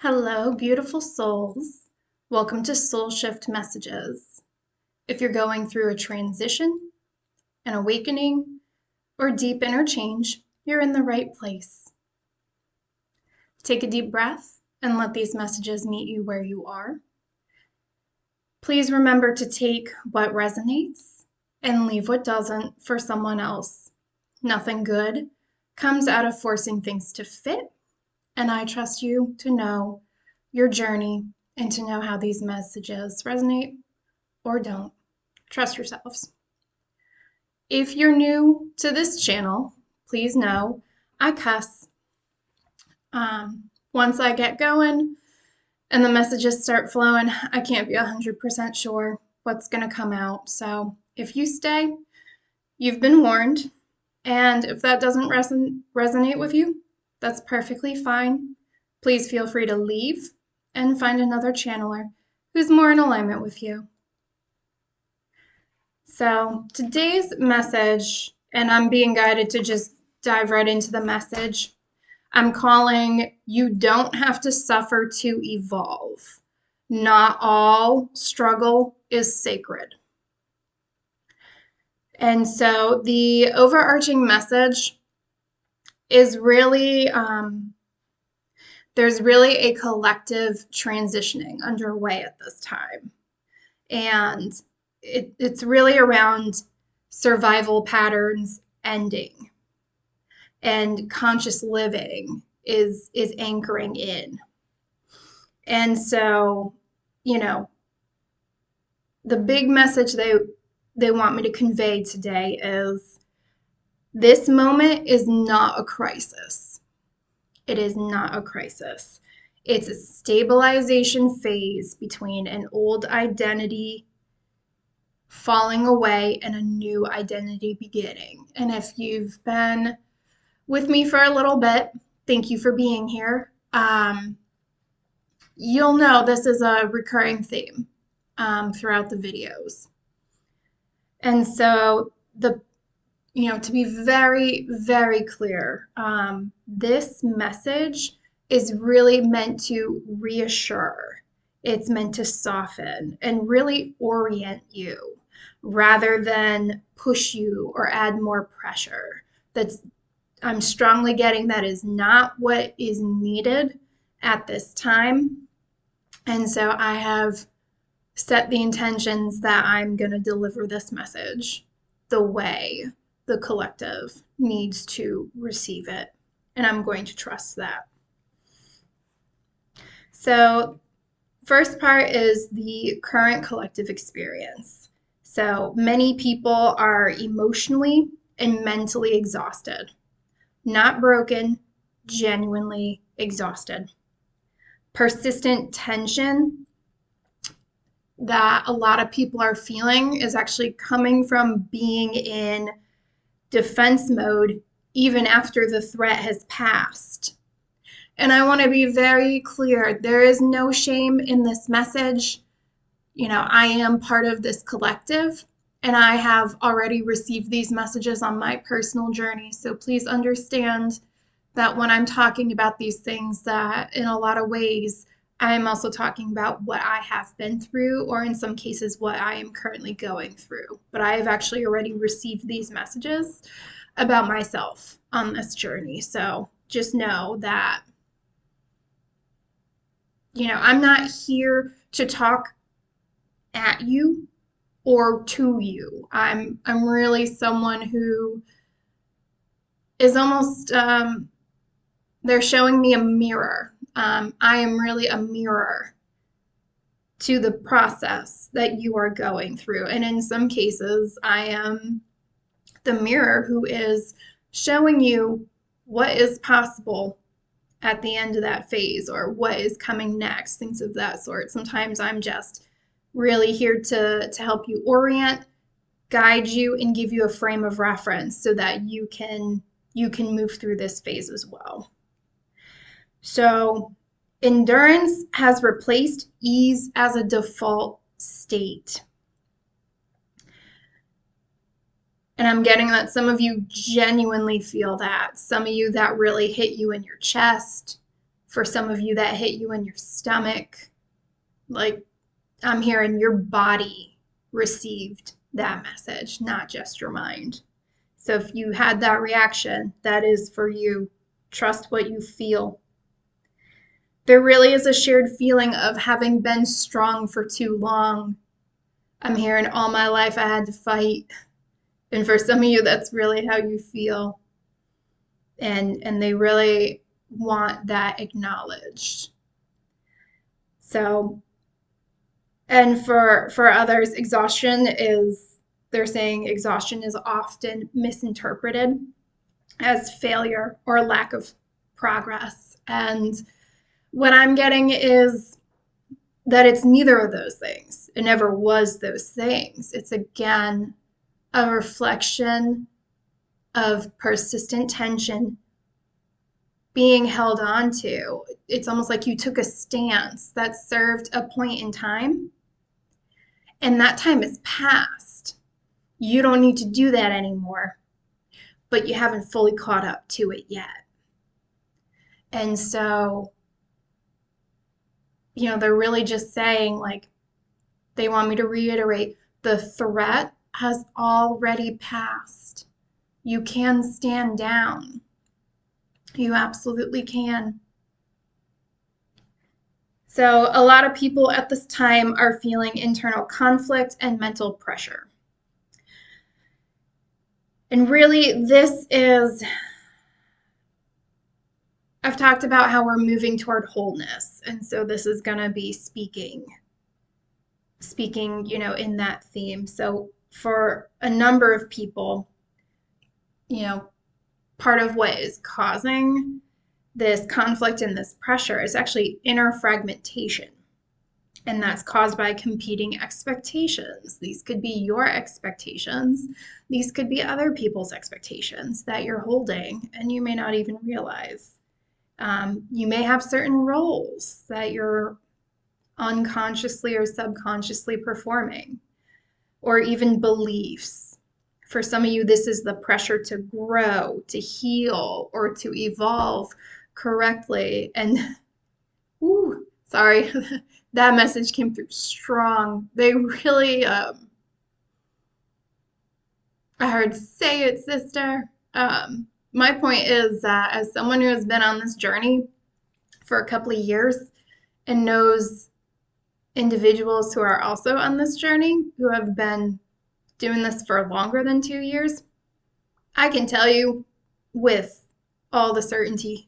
Hello, beautiful souls. Welcome to Soul Shift Messages. If you're going through a transition, an awakening, or deep inner change, you're in the right place. Take a deep breath and let these messages meet you where you are. Please remember to take what resonates and leave what doesn't for someone else. Nothing good comes out of forcing things to fit, and I trust you to know your journey and to know how these messages resonate or don't. Trust yourselves. If you're new to this channel, please know I cuss. Once I get going and the messages start flowing, I can't be 100% sure what's going to come out. So if you stay, you've been warned. And if that doesn't resonate with you, that's perfectly fine. Please feel free to leave and find another channeler who's more in alignment with you. So today's message, and I'm being guided to just dive right into the message, I'm calling "You Don't Have to Suffer to Evolve. Not all struggle is sacred." And so the overarching message is really, there's really a collective transitioning underway at this time. And it's really around survival patterns ending, and conscious living is anchoring in. And so, the big message they want me to convey today is this moment is not a crisis. It is not a crisis. It's a stabilization phase between an old identity falling away and a new identity beginning. And if you've been with me for a little bit, thank you for being here. You'll know this is a recurring theme throughout the videos. And so to be very, very clear, this message is really meant to reassure. It's meant to soften and really orient you rather than push you or add more pressure. I'm strongly getting that is not what is needed at this time. And so I have set the intentions that I'm going to deliver this message the way the collective needs to receive it. And I'm going to trust that. So, first part is the current collective experience. So, many people are emotionally and mentally exhausted, not broken, genuinely exhausted. Persistent tension that a lot of people are feeling is actually coming from being in defense mode even after the threat has passed. And I want to be very clear, there is no shame in this message. I am part of this collective, and I have already received these messages on my personal journey. So please understand that when I'm talking about these things, that in a lot of ways, I'm also talking about what I have been through, or in some cases, what I am currently going through. But I have actually already received these messages about myself on this journey. So just know that, I'm not here to talk at you or to you. I'm really someone who is almost, they're showing me a mirror. I am really a mirror to the process that you are going through. And in some cases, I am the mirror who is showing you what is possible at the end of that phase or what is coming next, things of that sort. Sometimes I'm just really here to help you orient, guide you, and give you a frame of reference so that you can move through this phase as well. So endurance has replaced ease as a default state. And I'm getting that some of you genuinely feel that. Some of you that really hit you in your chest. For some of you, that hit you in your stomach. Like, I'm hearing your body received that message, not just your mind. So if you had that reaction, that is for you. Trust what you feel. There really is a shared feeling of having been strong for too long. I'm hearing all my life I had to fight. And for some of you, that's really how you feel. And they really want that acknowledged. So, and for others, they're saying exhaustion is often misinterpreted as failure or lack of progress. And what I'm getting is that it's neither of those things. It never was those things. It's again a reflection of persistent tension being held on to. It's almost like you took a stance that served a point in time, and that time is past. You don't need to do that anymore, but you haven't fully caught up to it yet. And so, they're really just saying, like, they want me to reiterate, the threat has already passed. You can stand down. You absolutely can. So a lot of people at this time are feeling internal conflict and mental pressure. And really, I've talked about how we're moving toward wholeness. And so this is going to be speaking, in that theme. So for a number of people, part of what is causing this conflict and this pressure is actually inner fragmentation. And that's caused by competing expectations. These could be your expectations. These could be other people's expectations that you're holding, and you may not even realize. You may have certain roles that you're unconsciously or subconsciously performing, or even beliefs. For some of you, this is the pressure to grow, to heal, or to evolve correctly. And, sorry, that message came through strong. They really, I heard, say it, sister. My point is that as someone who has been on this journey for a couple of years and knows individuals who are also on this journey who have been doing this for longer than 2 years, I can tell you with all the certainty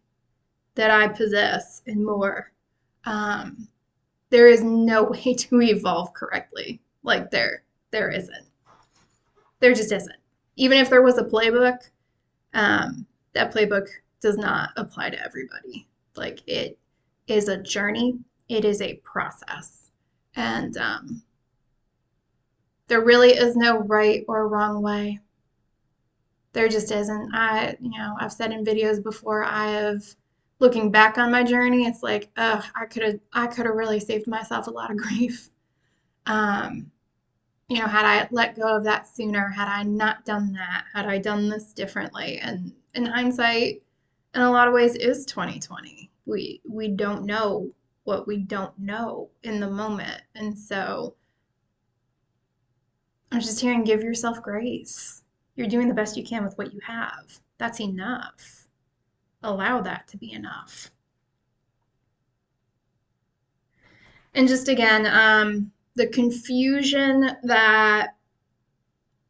that I possess and more, there is no way to evolve correctly. Like there isn't. There just isn't. Even if there was a playbook, that playbook does not apply to everybody. Like, it is a journey. It is a process. And there really is no right or wrong way. There just isn't. I've said in videos before, looking back on my journey, it's like, I could have really saved myself a lot of grief. Had I let go of that sooner, had I not done that, had I done this differently. And in hindsight, in a lot of ways, is 2020. We don't know what we don't know in the moment. And so I'm just hearing, give yourself grace. You're doing the best you can with what you have. That's enough. Allow that to be enough. And just again, the confusion that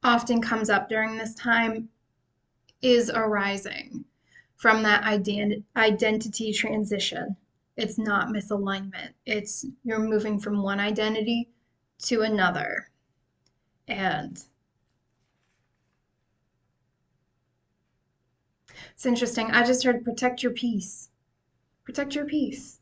often comes up during this time is arising from that identity transition. It's not misalignment. It's you're moving from one identity to another. And it's interesting. I just heard protect your peace. Protect your peace.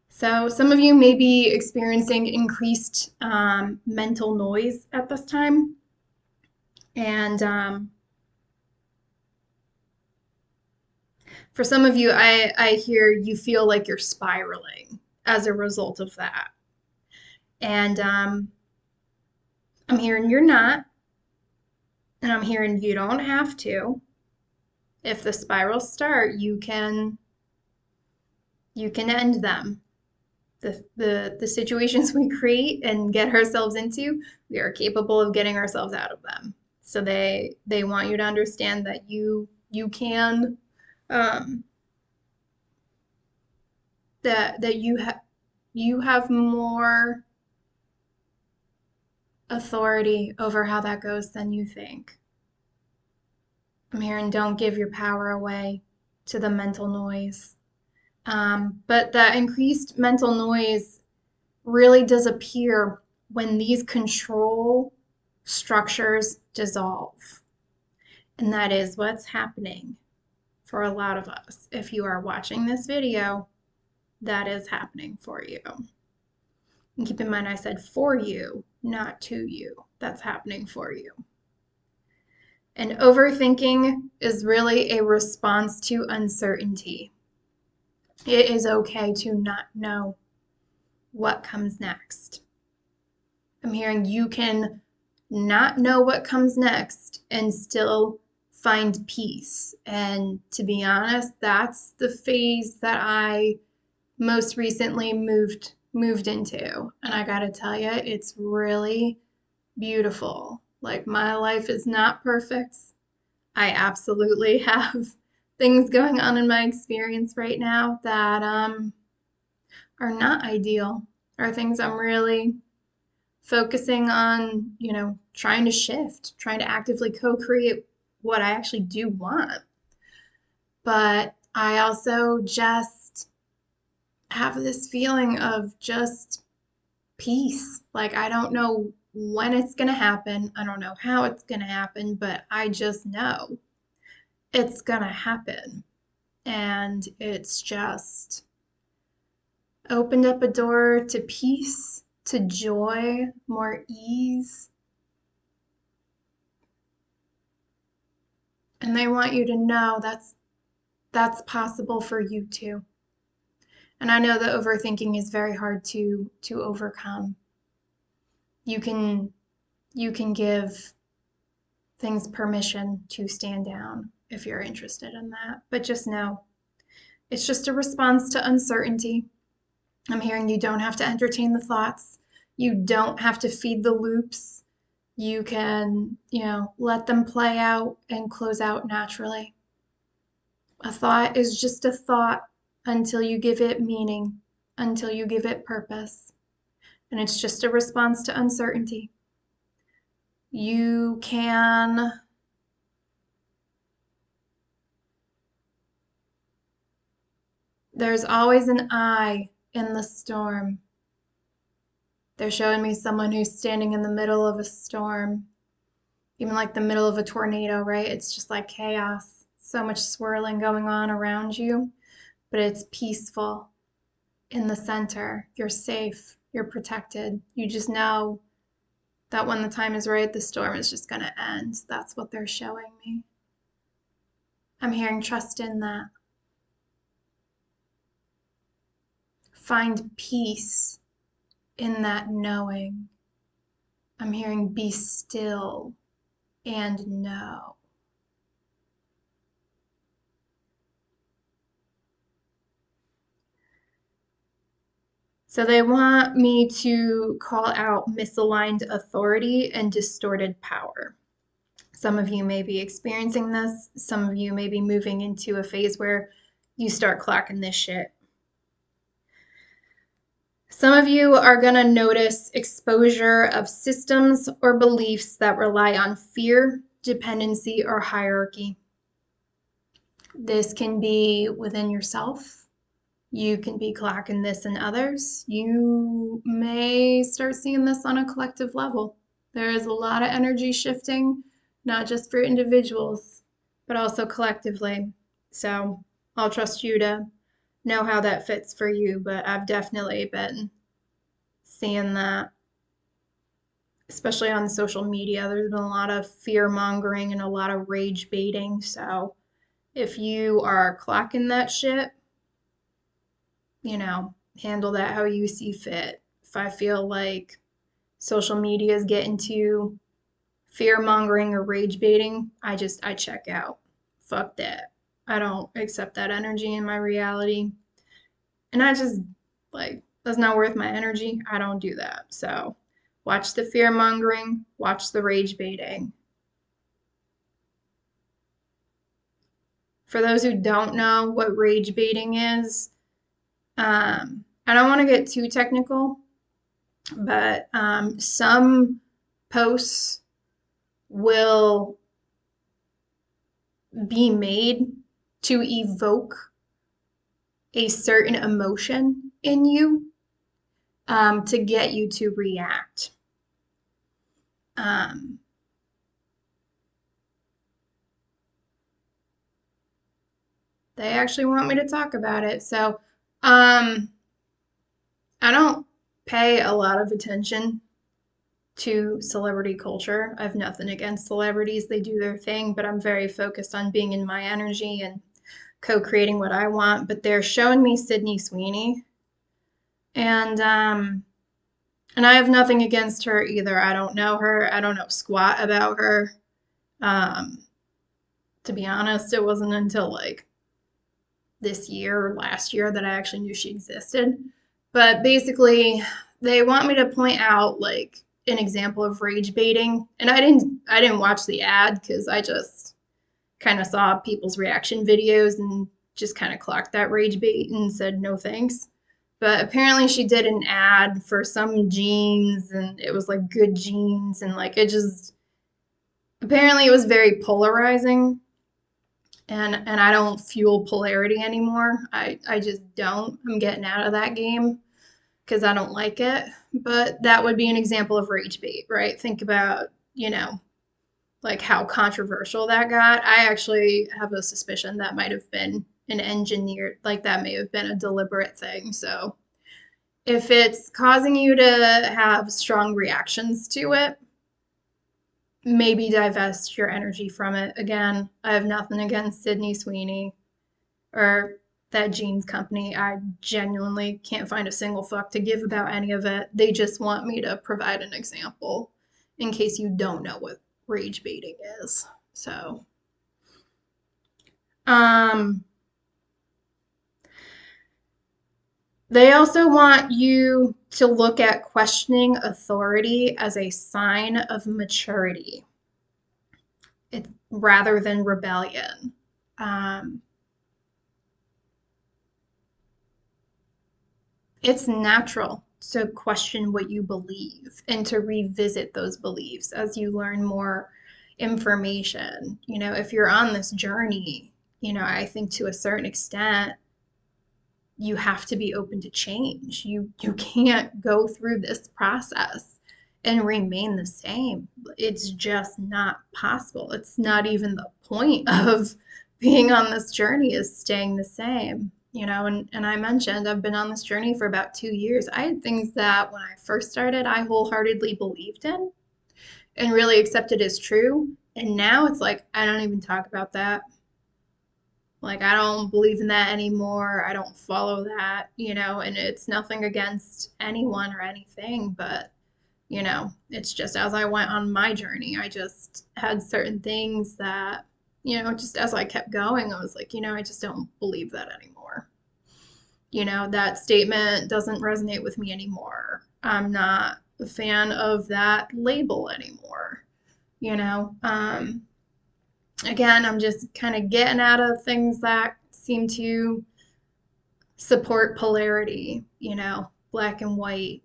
So some of you may be experiencing increased mental noise at this time. And for some of you, I hear you feel like you're spiraling as a result of that. And I'm hearing you're not. And I'm hearing you don't have to. If the spirals start, you can end them. The situations we create and get ourselves into, we are capable of getting ourselves out of them. So they want you to understand that you can um, that you have more authority over how that goes than you think. I'm hearing don't give your power away to the mental noise. But that increased mental noise really does appear when these control structures dissolve. And that is what's happening for a lot of us. If you are watching this video, that is happening for you. And keep in mind, I said for you, not to you. That's happening for you. And overthinking is really a response to uncertainty. It is okay to not know what comes next. I'm hearing you can not know what comes next and still find peace. And to be honest, that's the phase that I most recently moved into. And I gotta tell you, it's really beautiful. Like my life is not perfect. I absolutely have things going on in my experience right now that are not ideal, are things I'm really focusing on, trying to shift, trying to actively co-create what I actually do want. But I also just have this feeling of just peace. Like I don't know when it's going to happen. I don't know how it's going to happen, but I just know it's going to happen. And it's just opened up a door to peace, to joy, more ease. And they want you to know that's possible for you too. And I know that overthinking is very hard to overcome. You can give things permission to stand down if you're interested in that. But just know it's just a response to uncertainty. I'm hearing you don't have to entertain the thoughts. You don't have to feed the loops. You can, let them play out and close out naturally. A thought is just a thought until you give it meaning, until you give it purpose. And it's just a response to uncertainty. You can There's always an eye in the storm. They're showing me someone who's standing in the middle of a storm, even like the middle of a tornado, right? It's just like chaos, so much swirling going on around you, but it's peaceful in the center. You're safe, you're protected. You just know that when the time is right, the storm is just going to end. That's what they're showing me. I'm hearing trust in that. Find peace in that knowing. I'm hearing be still and know. So they want me to call out misaligned authority and distorted power. Some of you may be experiencing this. Some of you may be moving into a phase where you start clocking this shit. Some of you are going to notice exposure of systems or beliefs that rely on fear, dependency, or hierarchy. This can be within yourself. You can be clocking this in others. You may start seeing this on a collective level. There is a lot of energy shifting, not just for individuals, but also collectively. So I'll trust you to know how that fits for you, but I've definitely been seeing that, especially on social media. There's been a lot of fear mongering and a lot of rage baiting. So if you are clocking that shit, handle that how you see fit. If I feel like social media is getting too Fear mongering or rage baiting, I check out. Fuck that. I don't accept that energy in my reality. And I just, like, that's not worth my energy. I don't do that. So watch the fear mongering, watch the rage baiting. For those who don't know what rage baiting is, I don't want to get too technical, but some posts will be made to evoke a certain emotion in you, to get you to react. Um, they actually want me to talk about it. So I don't pay a lot of attention to celebrity culture. I have nothing against celebrities. They do their thing, but I'm very focused on being in my energy and co-creating what I want. But they're showing me Sydney Sweeney, and I have nothing against her either. I don't know her. I don't know squat about her. Um, to be honest, it wasn't until like this year or last year that I actually knew she existed. But basically, they want me to point out like an example of rage baiting, and I didn't watch the ad because I just kind of saw people's reaction videos and just kind of clocked that rage bait and said no thanks. But apparently she did an ad for some jeans and it was like good jeans and like it just apparently it was very polarizing, and I don't fuel polarity anymore. I just don't. I'm getting out of that game because I don't like it. But that would be an example of rage bait, right? Think about, like how controversial that got. I actually have a suspicion that might have been an engineered, like that may have been a deliberate thing. So if it's causing you to have strong reactions to it, maybe divest your energy from it. Again, I have nothing against Sydney Sweeney or that jeans company. I genuinely can't find a single fuck to give about any of it. They just want me to provide an example in case you don't know what rage baiting is. So, um, they also want you to look at questioning authority as a sign of maturity, rather than rebellion. Um, it's natural to question what you believe and to revisit those beliefs as you learn more information. If you're on this journey, I think to a certain extent, you have to be open to change. You can't go through this process and remain the same. It's just not possible. It's not even the point of being on this journey is staying the same. And I mentioned I've been on this journey for about 2 years. I had things that when I first started, I wholeheartedly believed in and really accepted as true. And now it's like, I don't even talk about that. Like, I don't believe in that anymore. I don't follow that, and it's nothing against anyone or anything, but, it's just as I went on my journey, I just had certain things that, just as I kept going, I was like, I just don't believe that anymore. That statement doesn't resonate with me anymore. I'm not a fan of that label anymore, you know? Again, I'm just kind of getting out of things that seem to support polarity, black and white,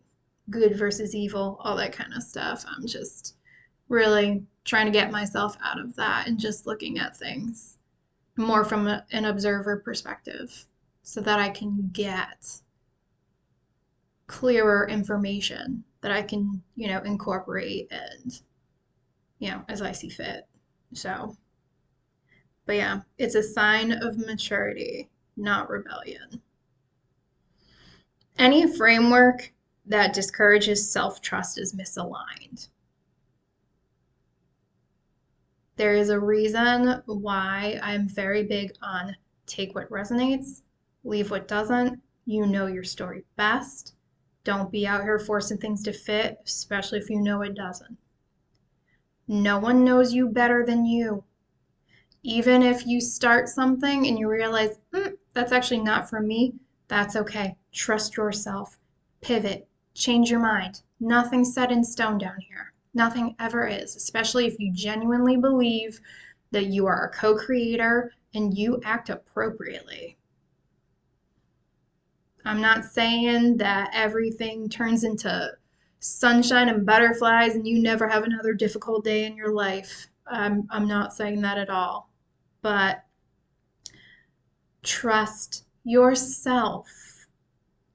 good versus evil, all that kind of stuff. I'm just really trying to get myself out of that and just looking at things more from an observer perspective so that I can get clearer information that I can, incorporate and, as I see fit. So. But yeah, it's a sign of maturity, not rebellion. Any framework that discourages self trust is misaligned. There is a reason why I'm very big on take what resonates, leave what doesn't. You know your story best. Don't be out here forcing things to fit, especially if you know it doesn't. No one knows you better than you. Even if you start something and you realize, that's actually not for me, that's okay. Trust yourself. Pivot. Change your mind. Nothing's set in stone down here. Nothing ever is, especially if you genuinely believe that you are a co-creator and you act appropriately. I'm not saying that everything turns into sunshine and butterflies and you never have another difficult day in your life. I'm not saying that at all. But trust yourself.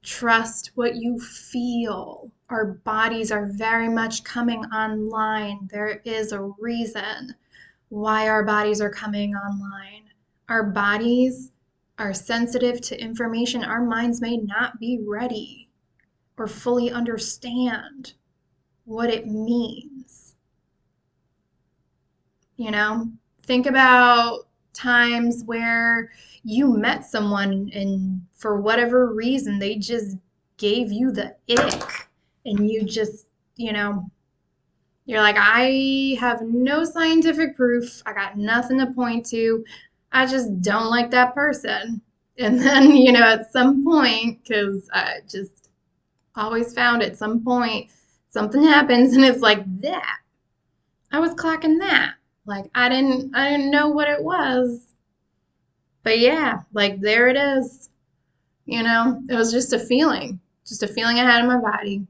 Trust what you feel. Our bodies are very much coming online. There is a reason why our bodies are coming online. Our bodies are sensitive to information. Our minds may not be ready or fully understand what it means. You know, think about times where you met someone and for whatever reason they just gave you the ick and you just, you're like, I have no scientific proof. I got nothing to point to. I just don't like that person. And then, at some point, because I just always found at some point something happens and it's like that. I was clocking that. Like I didn't know what it was. But yeah, like there it is. It was just a feeling I had in my body.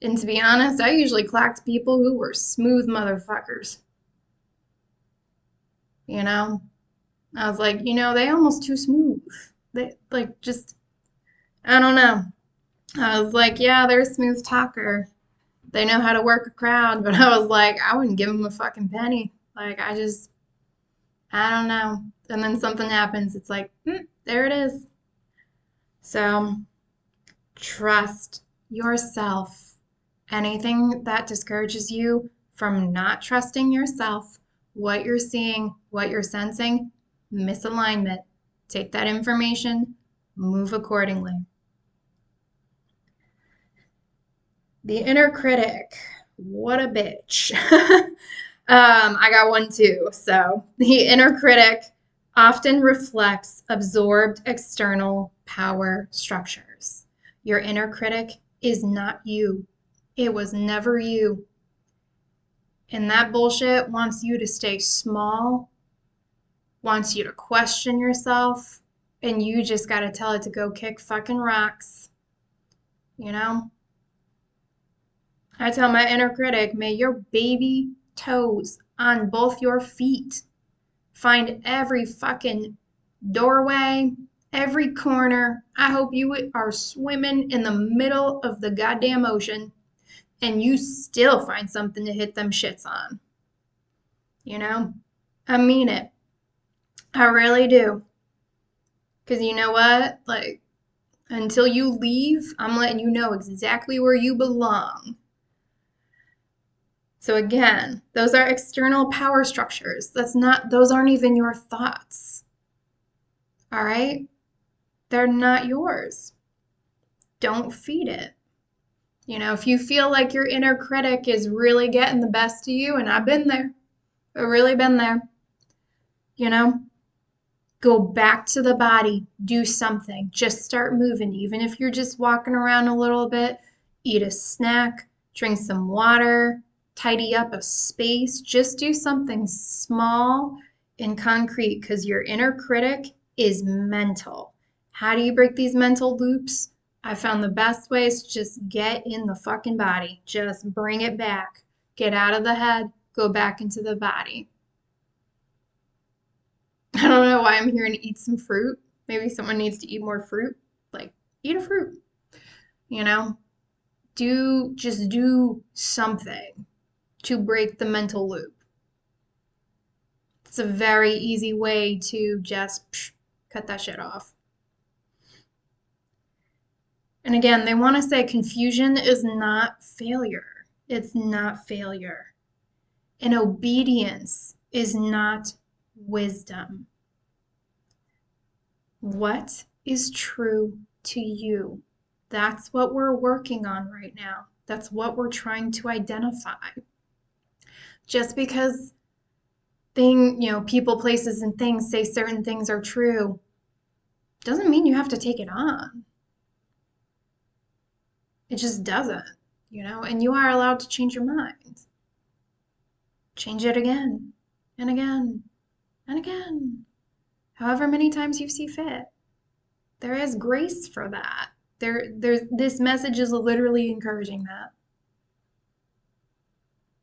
And to be honest, I usually clocked people who were smooth motherfuckers. You know, I was like, they almost too smooth. They like just, I don't know. I was like, yeah, they're a smooth talker. They know how to work a crowd, but I was like, I wouldn't give them a fucking penny. Like, I don't know. And then something happens. It's like, there it is. So trust yourself. Anything that discourages you from not trusting yourself, what you're seeing, what you're sensing, misalignment. Take that information, move accordingly. The inner critic. What a bitch. I got one too. So, the inner critic often reflects absorbed external power structures. Your inner critic is not you. It was never you. And that bullshit wants you to stay small, wants you to question yourself, and you just got to tell it to go kick fucking rocks. I tell my inner critic, may your baby toes on both your feet find every fucking doorway, every corner. I hope you are swimming in the middle of the goddamn ocean and you still find something to hit them shits on. I mean it. I really do. Because you know what? Like, until you leave, I'm letting you know exactly where you belong. So again, those are external power structures. Those aren't even your thoughts. All right? They're not yours. Don't feed it. If you feel like your inner critic is really getting the best of you, and I've been there, I've really been there, go back to the body, do something, just start moving. Even if you're just walking around a little bit, eat a snack, drink some water, tidy up a space, just do something small and concrete because your inner critic is mental. How do you break these mental loops? I found the best way is just get in the fucking body. Just bring it back. Get out of the head, go back into the body. I don't know why I'm hearing eat some fruit. Maybe someone needs to eat more fruit. Like, eat a fruit. Just do something to break the mental loop. It's a very easy way to just cut that shit off. And again, they want to say confusion is not failure. It's not failure. And obedience is not wisdom. What is true to you? That's what we're working on right now. That's what we're trying to identify. Just because people, places, and things say certain things are true doesn't mean you have to take it on. It just doesn't. And you are allowed to change your mind. Change it again and again and again, however many times you see fit. There is grace for that. This message is literally encouraging that.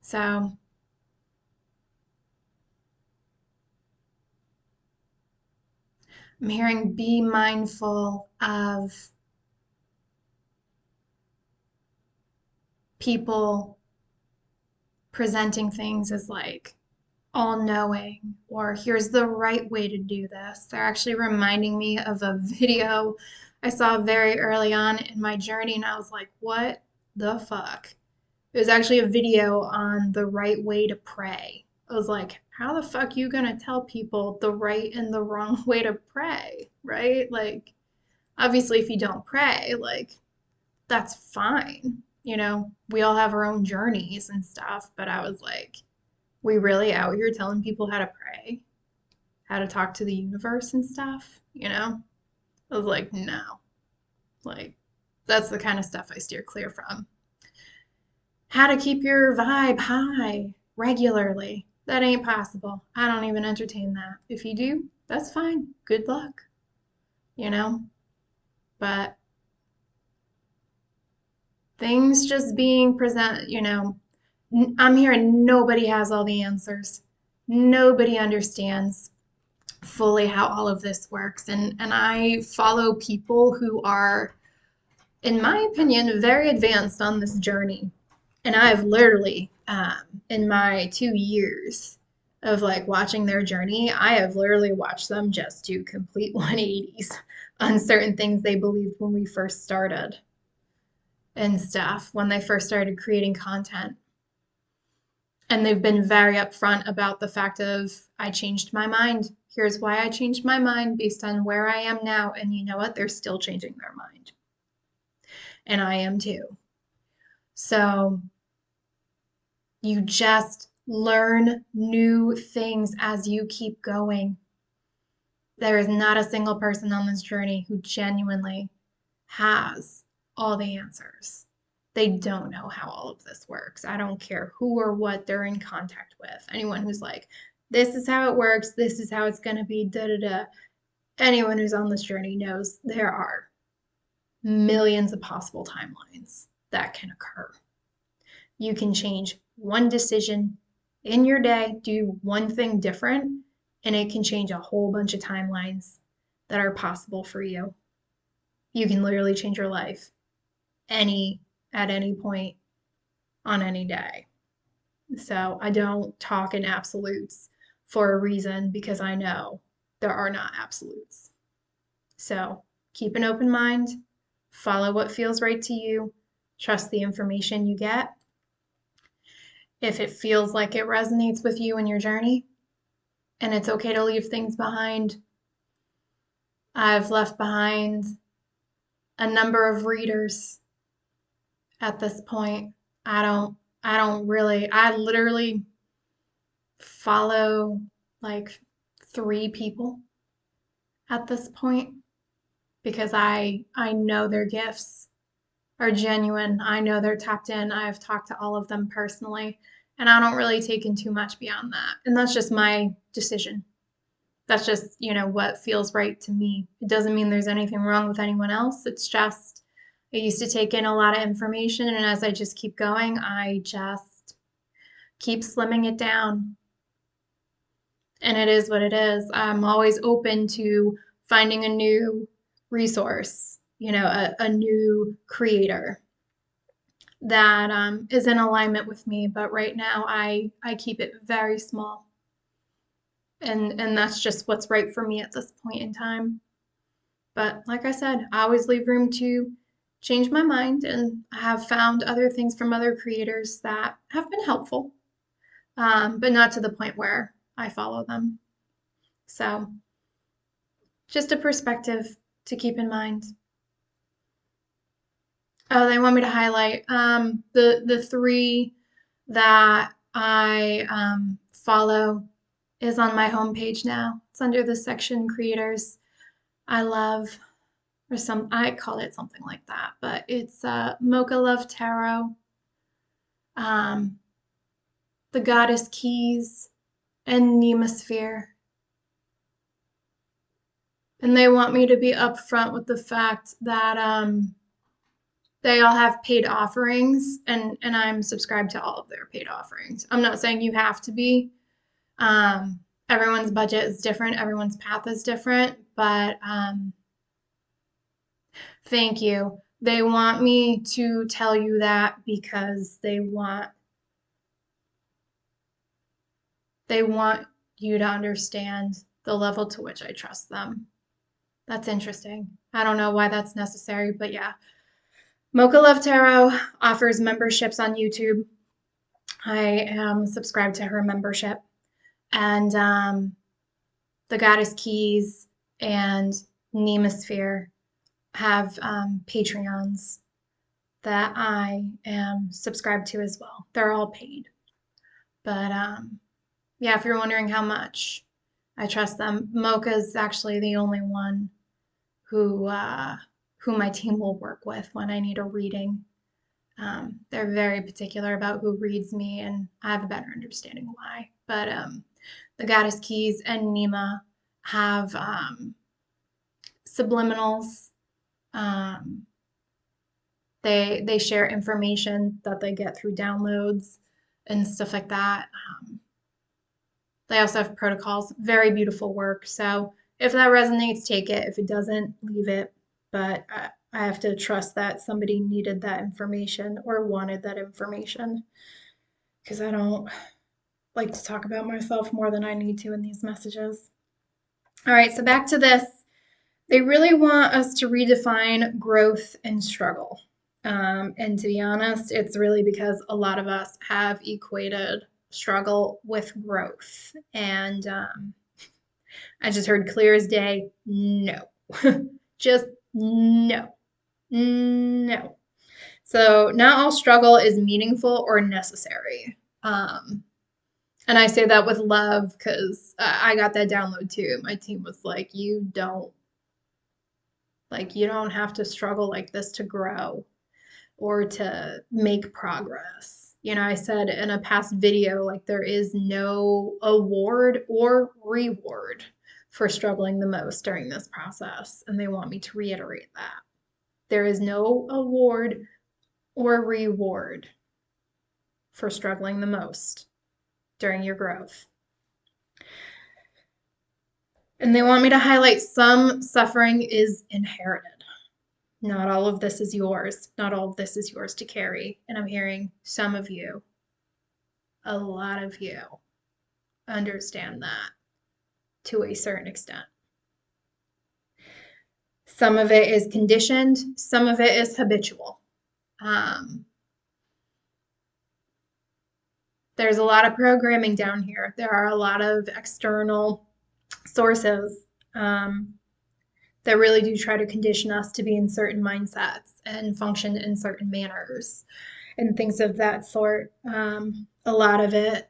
So I'm hearing be mindful of people presenting things as like all knowing or here's the right way to do this. They're actually reminding me of a video I saw very early on in my journey, and I was like, what the fuck? It was actually a video on the right way to pray. I was like, how the fuck you gonna tell people the right and the wrong way to pray, right? Like, obviously, if you don't pray, like, that's fine. We all have our own journeys and stuff, but I was like, we really out here telling people how to pray, how to talk to the universe and stuff? I was like, no. Like, that's the kind of stuff I steer clear from. How to keep your vibe high regularly. That ain't possible. I don't even entertain that. If you do, that's fine. Good luck, you know? But things just being present. I'm hearing nobody has all the answers. Nobody understands fully how all of this works. And I follow people who are, in my opinion, very advanced on this journey. And I've literally, in my 2 years of like watching their journey, I have literally watched them just do complete 180s on certain things they believed when we first started and stuff, when they first started creating content. And they've been very upfront about the fact of, I changed my mind. Here's why I changed my mind based on where I am now. And you know what? They're still changing their mind. And I am too. So you just learn new things as you keep going. There is not a single person on this journey who genuinely has all the answers. They don't know how all of this works. I don't care who or what they're in contact with. Anyone who's like, this is how it works, this is how it's going to be, da da da. Anyone who's on this journey knows there are millions of possible timelines that can occur. You can change one decision in your day, do one thing different, and it can change a whole bunch of timelines that are possible for you. You can literally change your life at any point on any day. So I don't talk in absolutes for a reason, because I know there are not absolutes. So keep an open mind, follow what feels right to you, trust the information you get. If it feels like it resonates with you in your journey, and it's okay to leave things behind. I've left behind a number of readers at this point. I literally follow like 3 people at this point, because I know their gifts are genuine. I know they're tapped in. I've talked to all of them personally, and I don't really take in too much beyond that. And that's just my decision. That's just, what feels right to me. It doesn't mean there's anything wrong with anyone else. It's just, I used to take in a lot of information, and as I just keep going, I just keep slimming it down. And it is what it is. I'm always open to finding a new resource, a new creator that is in alignment with me. But right now, I keep it very small. And that's just what's right for me at this point in time. But like I said, I always leave room to change my mind, and I have found other things from other creators that have been helpful, but not to the point where I follow them. So just a perspective to keep in mind. Oh, they want me to highlight the 3 that I follow is on my homepage now. It's under the section creators I love, or some, I call it something like that, but it's Mocha Love Tarot, um, the Goddess Keys, and Nemasphere. And they want me to be upfront with the fact that they all have paid offerings, and I'm subscribed to all of their paid offerings. I'm not saying you have to be. Um, Everyone's budget is different, everyone's path is different, but thank you. They want me to tell you that because they want you to understand the level to which I trust them. That's interesting. I don't know why that's necessary, but yeah. Mocha Love Tarot offers memberships on YouTube. I am subscribed to her membership. And the Goddess Keys and Nemasphere have Patreons that I am subscribed to as well. They're all paid. But yeah, if you're wondering how much, I trust them. Mocha's actually the only one who my team will work with when I need a reading. They're very particular about who reads me, and I have a better understanding why. But the Goddess Keys and Nema have subliminals. Um, they share information that they get through downloads and stuff like that. They also have protocols, very beautiful work. So if that resonates, take it. If it doesn't, leave it. But I have to trust that somebody needed that information or wanted that information, because I don't like to talk about myself more than I need to in these messages. All right, so back to this. They really want us to redefine growth and struggle. And to be honest, it's really because a lot of us have equated struggle with growth. And I just heard clear as day, no. Just no. No. So not all struggle is meaningful or necessary. And I say that with love because I got that download too. My team was like, you don't have to struggle like this to grow or to make progress. I said in a past video, like, there is no award or reward for struggling the most during this process. And they want me to reiterate that. There is no award or reward for struggling the most during your growth. And they want me to highlight some suffering is inherited. Not all of this is yours. Not all of this is yours to carry. And I'm hearing some of you, a lot of you, understand that to a certain extent. Some of it is conditioned, some of it is habitual. There's a lot of programming down here. There are a lot of external sources that really do try to condition us to be in certain mindsets and function in certain manners and things of that sort. A lot of it,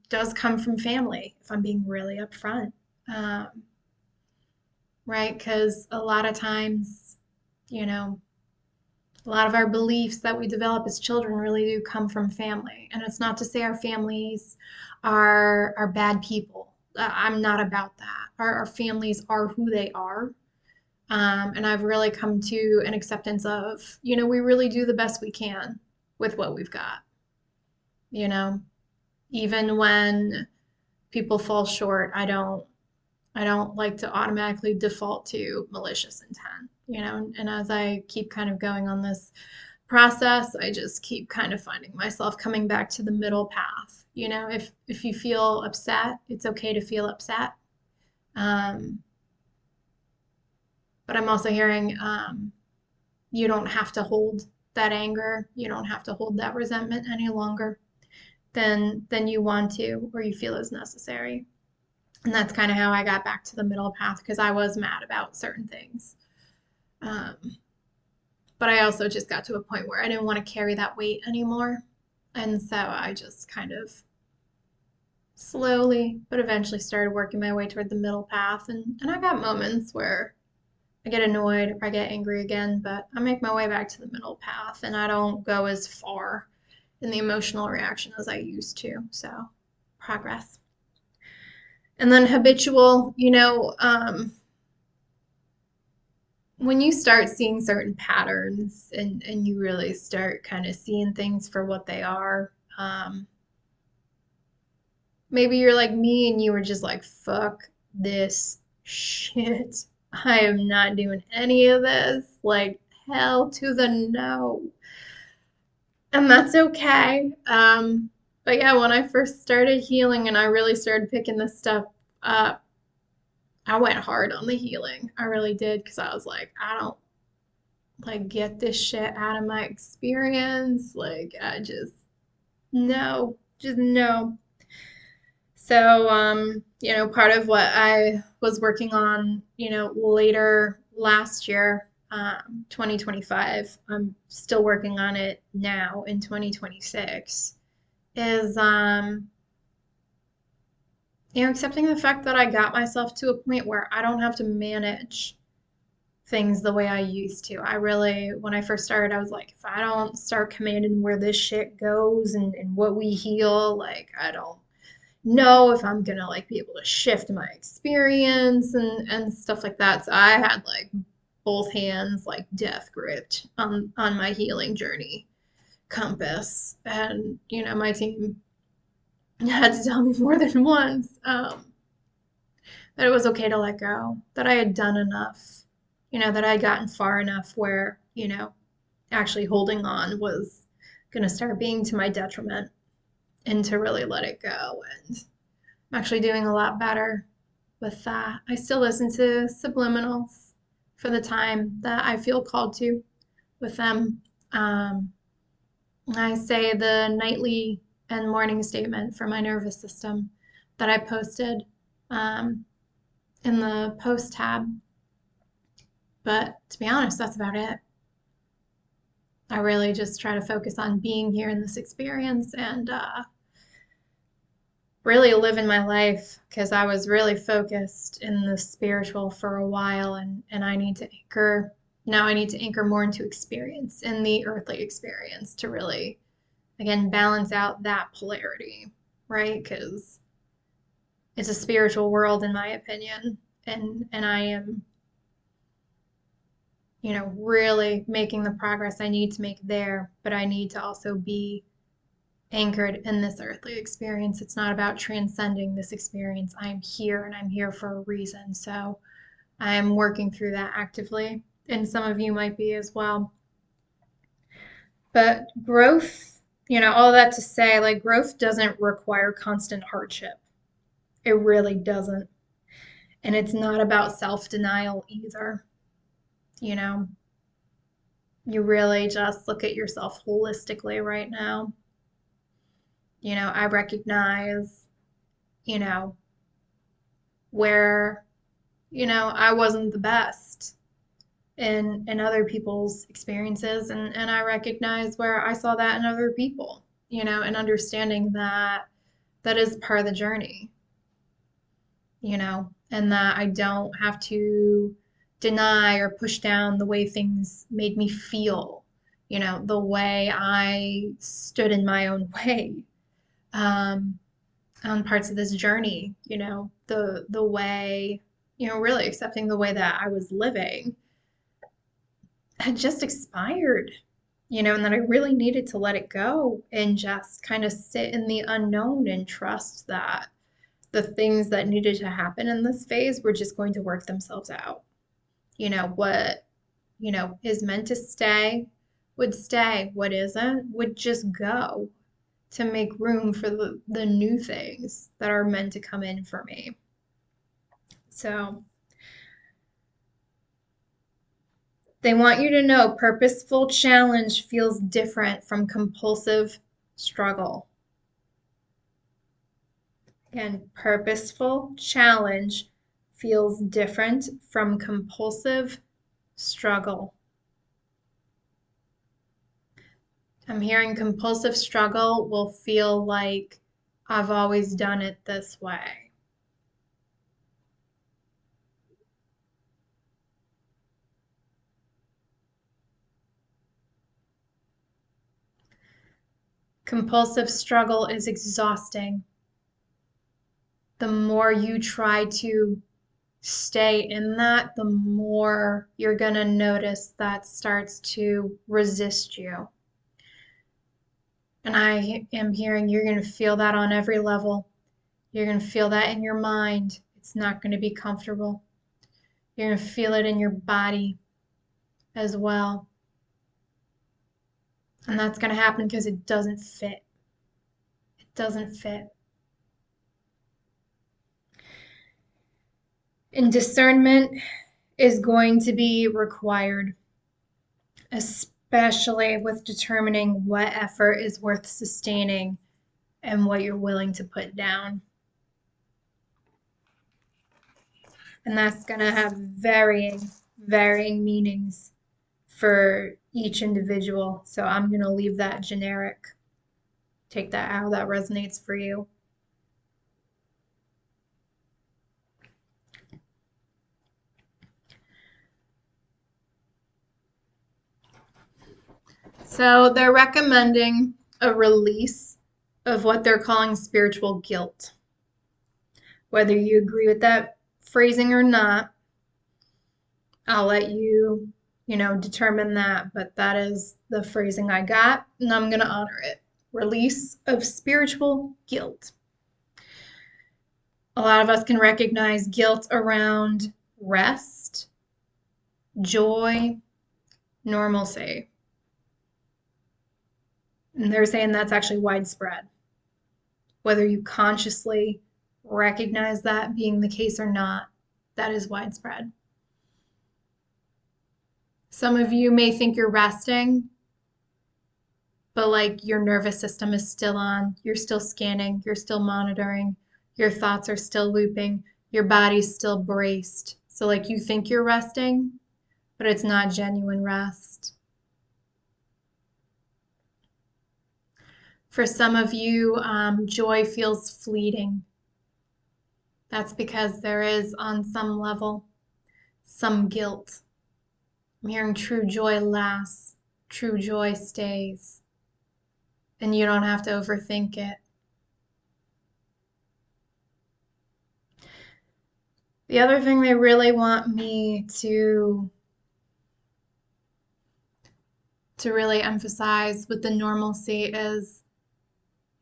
does come from family, if I'm being really upfront. Right? Because a lot of times, a lot of our beliefs that we develop as children really do come from family. And it's not to say our families are bad people. I'm not about that. Our families are who they are. And I've really come to an acceptance of, we really do the best we can with what we've got. Even when people fall short, I don't like to automatically default to malicious intent, and as I keep kind of going on this process, I just keep kind of finding myself coming back to the middle path. If you feel upset, it's okay to feel upset. But I'm also hearing you don't have to hold that anger, you don't have to hold that resentment any longer than you want to or you feel is necessary. And that's kind of how I got back to the middle path, because I was mad about certain things. But I also just got to a point where I didn't want to carry that weight anymore. And so I just kind of slowly but eventually started working my way toward the middle path. And I got moments where I get annoyed or I get angry again, but I make my way back to the middle path and I don't go as far in the emotional reaction as I used to. So, progress. And then habitual, when you start seeing certain patterns and you really start kind of seeing things for what they are, maybe you're like me and you were just like, fuck this shit. I am not doing any of this. Like, hell to the no. And that's okay. But yeah, when I first started healing and I really started picking this stuff up, I went hard on the healing. I really did because I was like, I don't like get this shit out of my experience. Like, I just, no, just no. So, part of what I was working on, later last year, 2025, I'm still working on it now in 2026, is, accepting the fact that I got myself to a point where I don't have to manage things the way I used to. I really, when I first started, I was like, if I don't start commanding where this shit goes and what we heal, like, I don't know if I'm gonna like be able to shift my experience and stuff like that. So I had like both hands like death gripped on my healing journey compass, and my team had to tell me more than once that it was okay to let go, that I had done enough, that I had gotten far enough where actually holding on was gonna start being to my detriment, and to really let it go. And I'm actually doing a lot better with that. I still listen to subliminals for the time that I feel called to with them. Um, I say the nightly and morning statement for my nervous system that I posted um, in the post tab. But to be honest, that's about it. I really just try to focus on being here in this experience and really living my life because I was really focused in the spiritual for a while, and I need to anchor now. I need to anchor more into experience in the earthly experience to really again balance out that polarity, right? Because it's a spiritual world in my opinion, and I am really making the progress I need to make there, but I need to also be anchored in this earthly experience. It's not about transcending this experience. I'm here and I'm here for a reason. So I am working through that actively. And some of you might be as well. But growth, all that to say, like, growth doesn't require constant hardship. It really doesn't. And it's not about self denial either. You know, you really just look at yourself holistically right now. I recognize, you know, where I wasn't the best in other people's experiences, and I recognize where I saw that in other people, and understanding that that is part of the journey, and that I don't have to deny or push down the way things made me feel, the way I stood in my own way. Um, on parts of this journey, the way, really accepting the way that I was living had just expired, and that I really needed to let it go and just kind of sit in the unknown and trust that the things that needed to happen in this phase were just going to work themselves out. What, is meant to stay would stay. What isn't would just go to make room for the new things that are meant to come in for me. So they want you to know purposeful challenge feels different from compulsive struggle. Again, purposeful challenge feels different from compulsive struggle. I'm hearing compulsive struggle will feel like I've always done it this way. Compulsive struggle is exhausting. The more you try to stay in that, the more you're going to notice that starts to resist you. And I am hearing you're going to feel that on every level. You're going to feel that in your mind. It's not going to be comfortable. You're going to feel it in your body as well. And that's going to happen because it doesn't fit. It doesn't fit. And discernment is going to be required, especially with determining what effort is worth sustaining and what you're willing to put down. And that's going to have varying meanings for each individual. So I'm going to leave that generic. Take that how that resonates for you. So they're recommending a release of what they're calling spiritual guilt. Whether you agree with that phrasing or not, I'll let you, determine that, but that is the phrasing I got, and I'm going to honor it. Release of spiritual guilt. A lot of us can recognize guilt around rest, joy, normalcy. And they're saying that's actually widespread. Whether you consciously recognize that being the case or not, that is widespread. Some of you may think you're resting, but like your nervous system is still on, you're still scanning, you're still monitoring, your thoughts are still looping, your body's still braced. So, like, you think you're resting, but it's not genuine rest. For some of you, joy feels fleeting. That's because there is, on some level, some guilt. I'm hearing true joy lasts, true joy stays, and you don't have to overthink it. The other thing they really want me to really emphasize with the normalcy is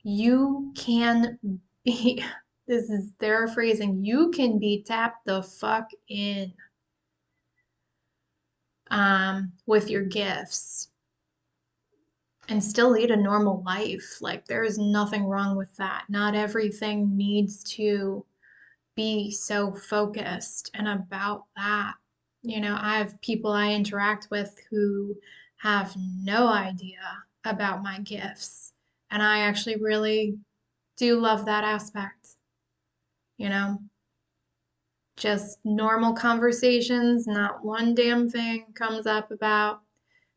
you can be, this is their phrasing, you can be tapped the fuck in with your gifts and still lead a normal life. Like, there is nothing wrong with that. Not everything needs to be so focused and about that. I have people I interact with who have no idea about my gifts. And I actually really do love that aspect. You know, just normal conversations, not one damn thing comes up about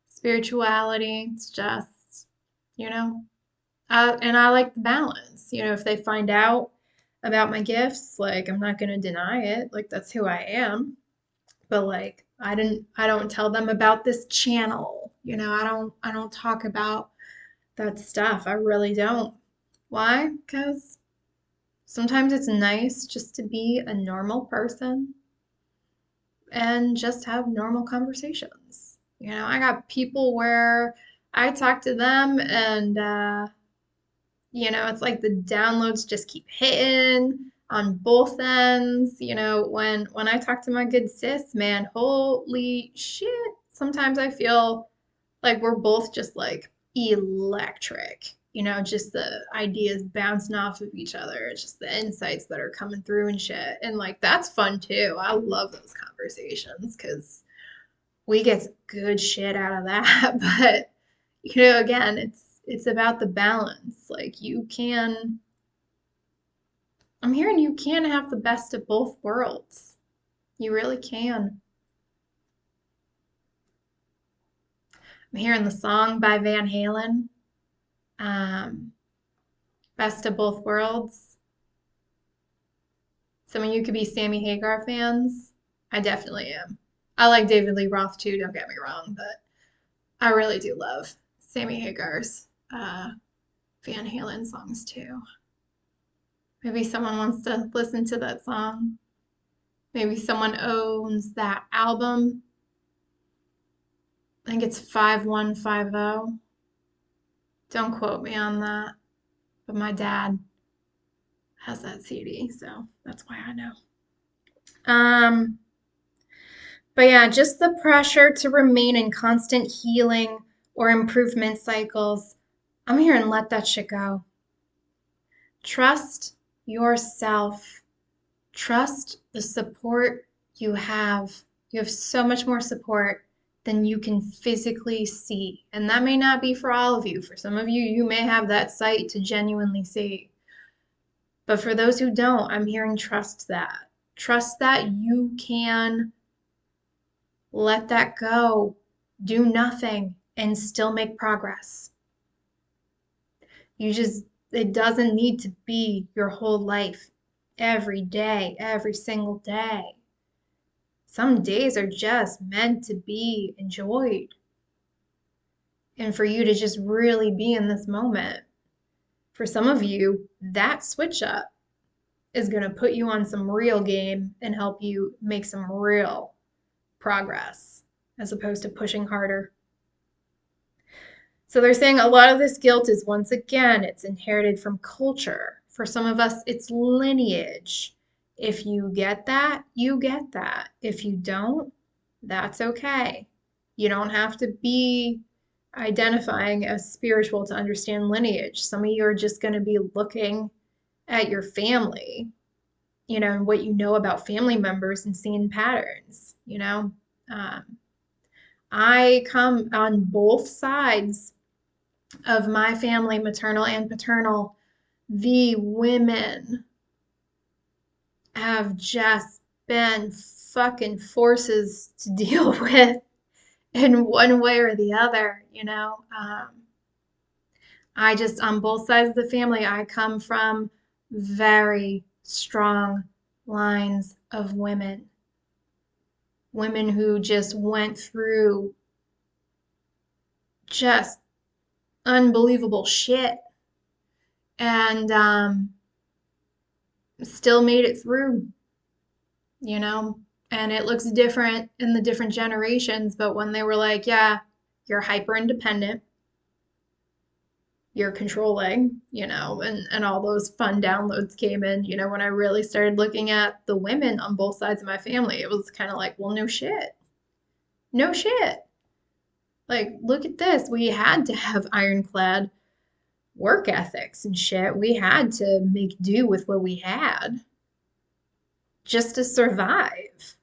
spirituality. It's just, you know, and I like the balance. If they find out about my gifts, like, I'm not gonna deny it. Like, that's who I am. But like, I don't tell them about this channel. I don't talk about that stuff. I really don't. Why? Because sometimes it's nice just to be a normal person and just have normal conversations. I got people where I talk to them and it's like the downloads just keep hitting on both ends. When I talk to my good sis, man, holy shit. Sometimes I feel like we're both just like electric. Just the ideas bouncing off of each other. It's just the insights that are coming through and shit. And like, that's fun too. I love those conversations because we get good shit out of that. But again, it's about the balance. Like, I'm hearing you can have the best of both worlds. You really can. I'm hearing the song by Van Halen. Um, Best of Both Worlds. Some of you could be Sammy Hagar fans. I definitely am. I like David Lee Roth too, don't get me wrong, but I really do love Sammy Hagar's Van Halen songs too. Maybe someone wants to listen to that song. Maybe someone owns that album. I think it's 5150. Don't quote me on that, but my dad has that CD, so that's why I know. Um, but yeah, just the pressure to remain in constant healing or improvement cycles. I'm here and let that shit go. Trust yourself. Trust the support you have. You have so much more support than you can physically see. And that may not be for all of you. For some of you, you may have that sight to genuinely see. But for those who don't, I'm hearing trust that. Trust that you can let that go, do nothing, and still make progress. It doesn't need to be your whole life every day, every single day. Some days are just meant to be enjoyed and for you to just really be in this moment. For some of you, that switch up is going to put you on some real game and help you make some real progress as opposed to pushing harder. So they're saying a lot of this guilt is, once again, it's inherited from culture. For some of us, it's lineage. If you get that, you get that. If you don't, that's okay. You don't have to be identifying as spiritual to understand lineage. Some of you are just going to be looking at your family, and what you know about family members and seeing patterns. Um, I come on both sides of my family, maternal and paternal. The women have just been fucking forces to deal with in one way or the other. On both sides of the family, I come from very strong lines of women. Women who just went through just unbelievable shit and still made it through, you know? And it looks different in the different generations, but when they were like, yeah, you're hyper independent, you're controlling, and all those fun downloads came in, when I really started looking at the women on both sides of my family, it was kind of like, well, no shit. No shit. Like, look at this. We had to have ironclad work ethics and shit. We had to make do with what we had just to survive,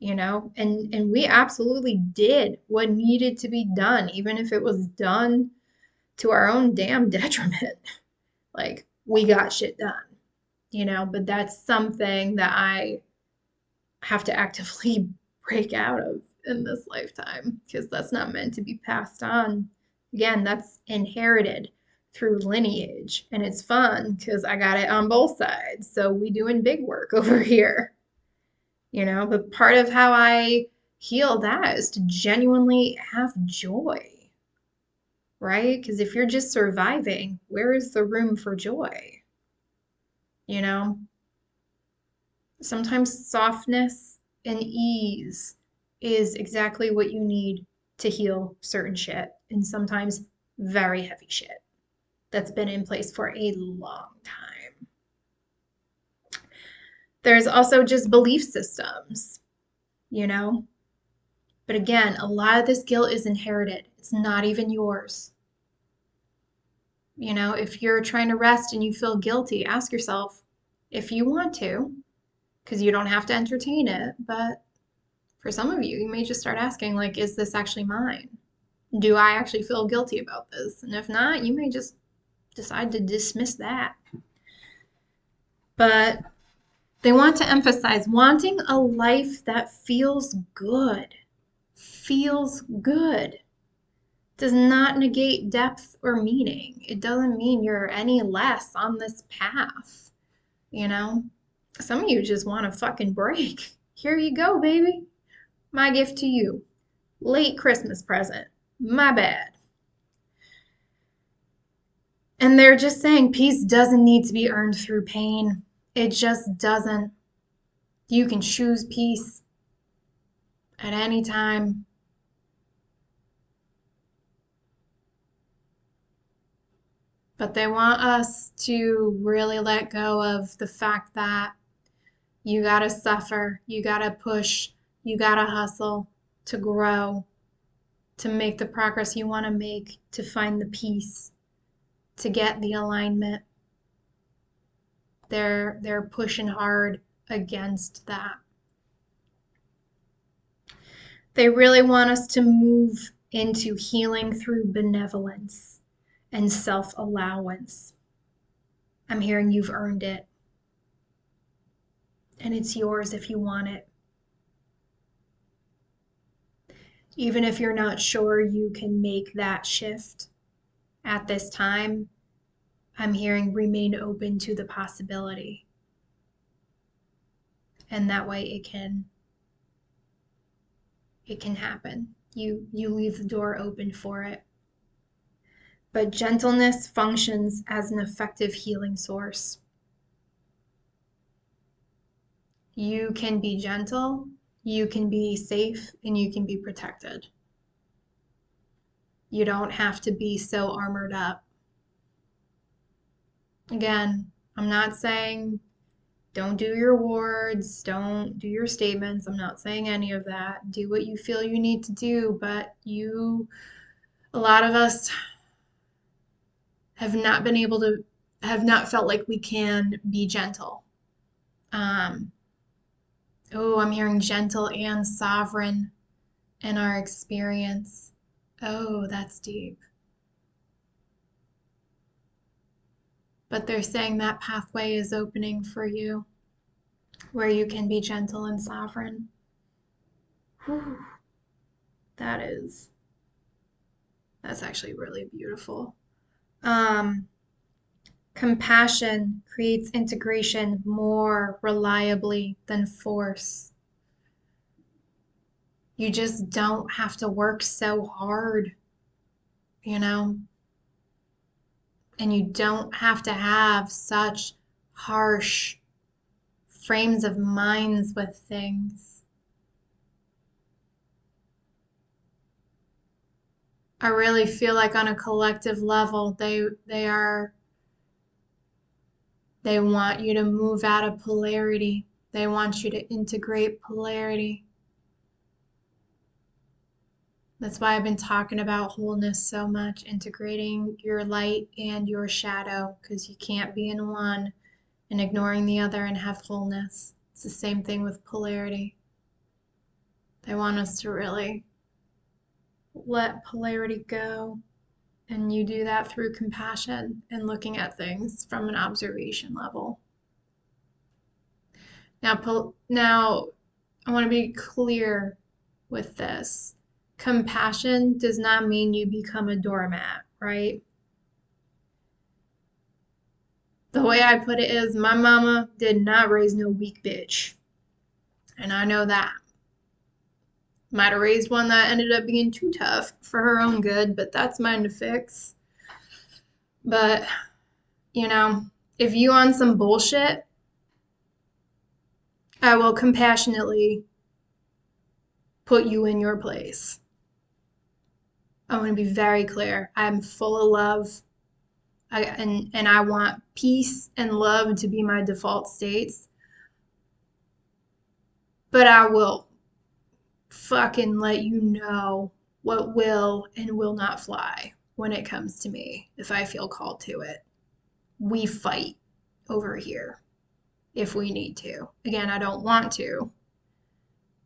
and we absolutely did what needed to be done, even if it was done to our own damn detriment. Like, we got shit done, but that's something that I have to actively break out of in this lifetime because that's not meant to be passed on. Again, that's inherited through lineage, and it's fun because I got it on both sides. So we doing big work over here. But part of how I heal that is to genuinely have joy, right? Because if you're just surviving, where is the room for joy? You know, Sometimes softness and ease is exactly what you need to heal certain shit, and sometimes very heavy shit that's been in place for a long time. There's also just belief systems, you know? But again, a lot of this guilt is inherited. It's not even yours. If you're trying to rest and you feel guilty, ask yourself if you want to, because you don't have to entertain it. But for some of you, you may just start asking, like, is this actually mine? Do I actually feel guilty about this? And if not, you may just decide to dismiss that. But they want to emphasize wanting a life that feels good. Feels good. does not negate depth or meaning. It doesn't mean you're any less on this path, you know? Some of you just want a fucking break. Here you go, baby. My gift to you. Late Christmas present. My bad. And they're just saying peace doesn't need to be earned through pain. It just doesn't. You can choose peace at any time. But they want us to really let go of the fact that you gotta suffer, you gotta push, you gotta hustle to grow, to make the progress you want to make, to find the peace, to get the alignment. They're pushing hard against that. They really want us to move into healing through benevolence and self-allowance. I'm hearing you've earned it, and it's yours if you want it. Even if you're not sure you can make that shift at this time, I'm hearing remain open to the possibility. And that way it can happen. You leave the door open for it. But gentleness functions as an effective healing source. You can be gentle, you can be safe, and you can be protected. You don't have to be so armored up. Again, I'm not saying don't do your words, don't do your statements. I'm not saying any of that. Do what you feel you need to do, but a lot of us have not felt like we can be gentle. I'm hearing gentle and sovereign in our experience. Oh, that's deep. But they're saying that pathway is opening for you where you can be gentle and sovereign. Whew. That's actually really beautiful. Compassion creates integration more reliably than force. You just don't have to work so hard, and you don't have to have such harsh frames of minds with things. I really feel like on a collective level, they want you to move out of polarity. They want you to integrate polarity. That's why I've been talking about wholeness so much, integrating your light and your shadow, because you can't be in one and ignoring the other and have wholeness. It's the same thing with polarity. They want us to really let polarity go, and you do that through compassion and looking at things from an observation level. Now, I want to be clear with this. Compassion does not mean you become a doormat, right? The way I put it is my mama did not raise no weak bitch. And I know that. Might have raised one that ended up being too tough for her own good, but that's mine to fix. But, if you on some bullshit, I will compassionately put you in your place. I want to be very clear. I'm full of love. And I want peace and love to be my default states. But I will fucking let you know what will and will not fly when it comes to me if I feel called to it. We fight over here if we need to. Again, I don't want to,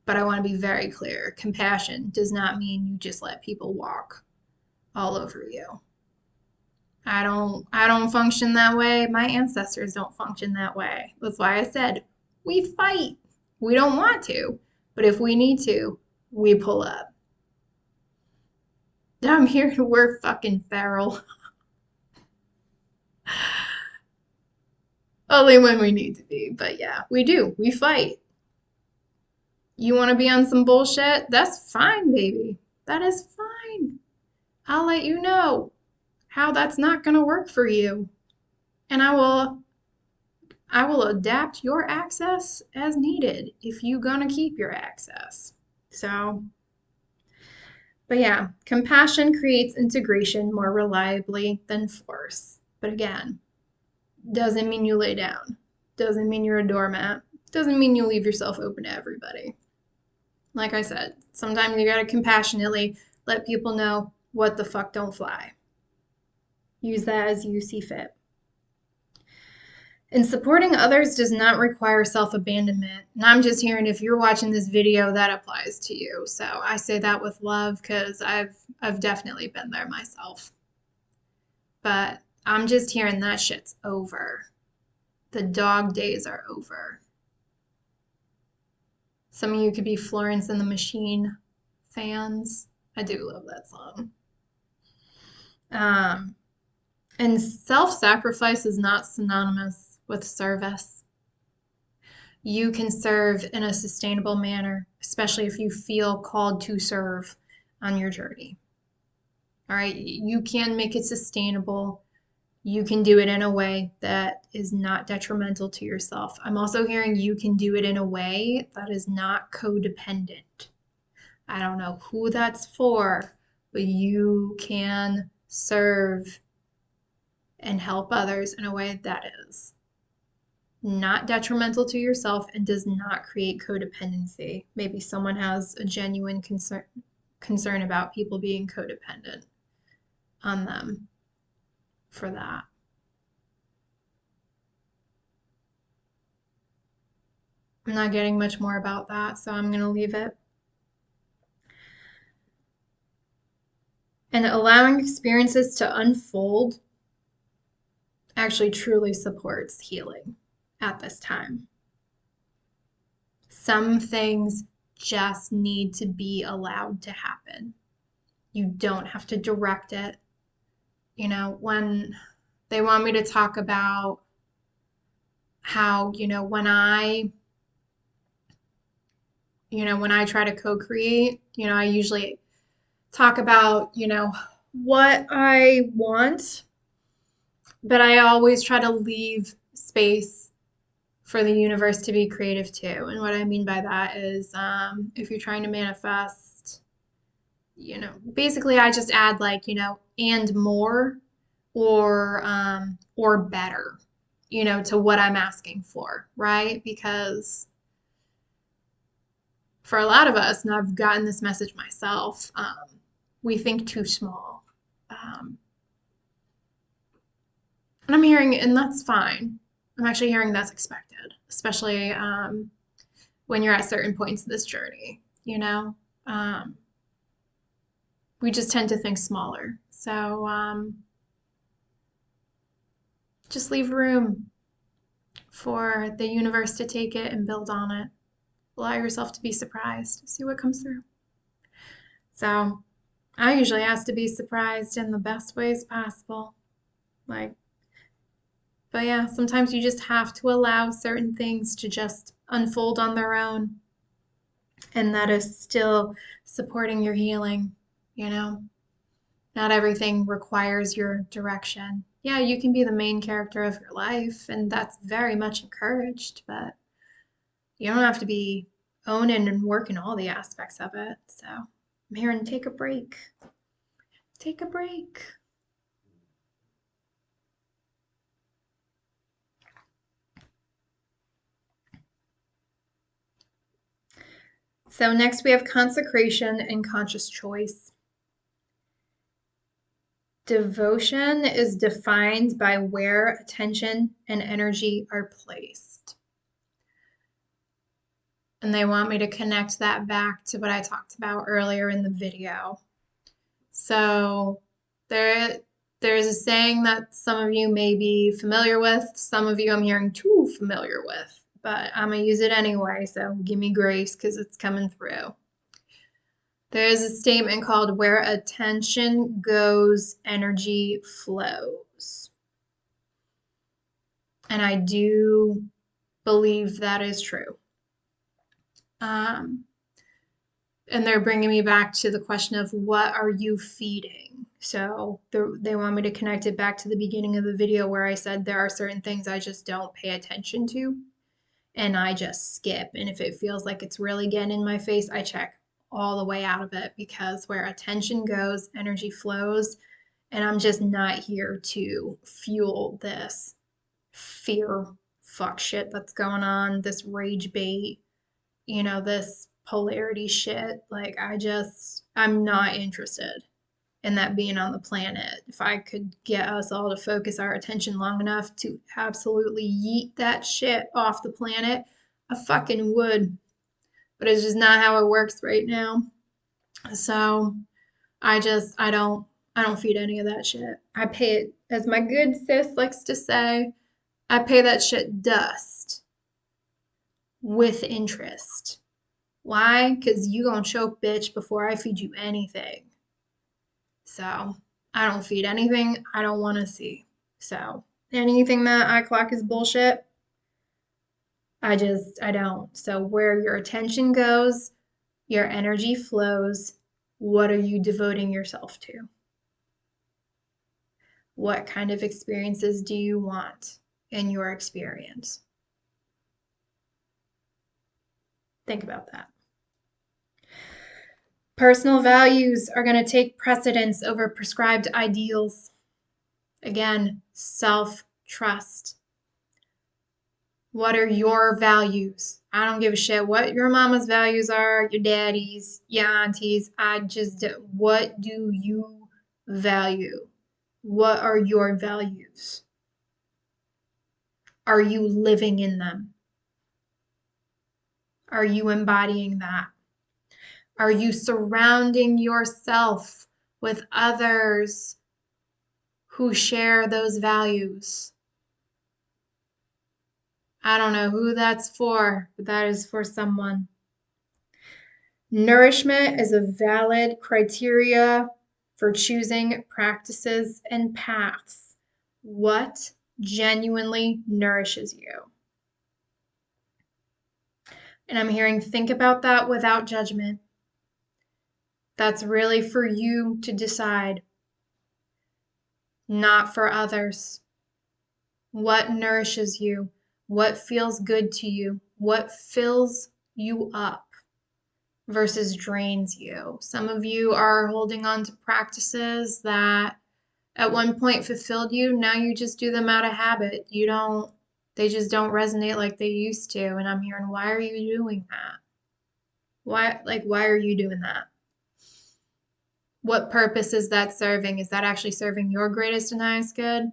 but I want to be very clear. Compassion does not mean you just let people walk all over you. I don't function that way. My ancestors don't function that way. That's why I said we fight. We don't want to, but if we need to, we pull up. I'm here to work fucking feral. Only when we need to be. But yeah, we do. We fight. You want to be on some bullshit? That's fine, baby. That is fine. I'll let you know how that's not going to work for you. And I will adapt your access as needed if you're going to keep your access. So, but yeah, compassion creates integration more reliably than force. But again, doesn't mean you lay down. Doesn't mean you're a doormat. Doesn't mean you leave yourself open to everybody. Like I said, sometimes you gotta compassionately let people know what the fuck don't fly. Use that as you see fit. And supporting others does not require self-abandonment. And I'm just hearing if you're watching this video, that applies to you. So I say that with love because I've definitely been there myself. But I'm just hearing that shit's over. The dog days are over. Some of you could be Florence and the Machine fans. I do love that song. And self-sacrifice is not synonymous with service. You can serve in a sustainable manner, especially if you feel called to serve on your journey. All right, you can make it sustainable. You can do it in a way that is not detrimental to yourself. I'm also hearing you can do it in a way that is not codependent. I don't know who that's for, but you can serve and help others in a way that is not detrimental to yourself and does not create codependency. Maybe someone has a genuine concern about people being codependent on them for that. I'm not getting much more about that, so I'm going to leave it. And allowing experiences to unfold actually truly supports healing at this time. Some things just need to be allowed to happen. You don't have to direct it. You know, when they want me to talk about how, when I try to co-create, I usually talk about, what I want, but I always try to leave space for the universe to be creative too. And what I mean by that is if you're trying to manifest, basically I just add like, and more or better, to what I'm asking for, right? Because for a lot of us, and I've gotten this message myself, we think too small. And I'm hearing, and that's fine. I'm actually hearing that's expected, especially when you're at certain points in this journey, we just tend to think smaller. So just leave room for the universe to take it and build on it. Allow yourself to be surprised. See what comes through. So I usually ask to be surprised in the best ways possible. But yeah, sometimes you just have to allow certain things to just unfold on their own. And that is still supporting your healing, Not everything requires your direction. Yeah, you can be the main character of your life, and that's very much encouraged, but you don't have to be owning and working all the aspects of it. So I'm here and take a break. Take a break. So next we have consecration and conscious choice. Devotion is defined by where attention and energy are placed. And they want me to connect that back to what I talked about earlier in the video. So there's a saying that some of you may be familiar with, some of you I'm hearing too familiar with, but I'm going to use it anyway, so give me grace because it's coming through. There's a statement called where attention goes, energy flows. And I do believe that is true. And they're bringing me back to the question of what are you feeding? So they want me to connect it back to the beginning of the video where I said there are certain things I just don't pay attention to and I just skip. And if it feels like it's really getting in my face, I check all the way out of it because where attention goes, energy flows. And I'm just not here to fuel this fear fuck shit that's going on, this rage bait, this polarity shit. Like, I'm not interested in that being on the planet. If I could get us all to focus our attention long enough to absolutely yeet that shit off the planet, I fucking would. But it's just not how it works right now. So I don't feed any of that shit. I pay it, as my good sis likes to say, I pay that shit dust with interest. Why? Because you gonna choke, bitch, before I feed you anything. So I don't feed anything I don't want to see. So anything that I clock is bullshit, I don't. So where your attention goes, your energy flows. What are you devoting yourself to? What kind of experiences do you want in your experience? Think about that. Personal values are going to take precedence over prescribed ideals. Again, self-trust. What are your values? I don't give a shit what your mama's values are, your daddy's, your auntie's. What do you value? What are your values? Are you living in them? Are you embodying that? Are you surrounding yourself with others who share those values? I don't know who that's for, but that is for someone. Nourishment is a valid criteria for choosing practices and paths. What genuinely nourishes you? And I'm hearing think about that without judgment. That's really for you to decide, not for others. What nourishes you? What feels good to you? What fills you up versus drains you? Some of you are holding on to practices that at one point fulfilled you. Now you just do them out of habit. They just don't resonate like they used to. And I'm hearing, why are you doing that? Why are you doing that? What purpose is that serving? Is that actually serving your greatest and highest good?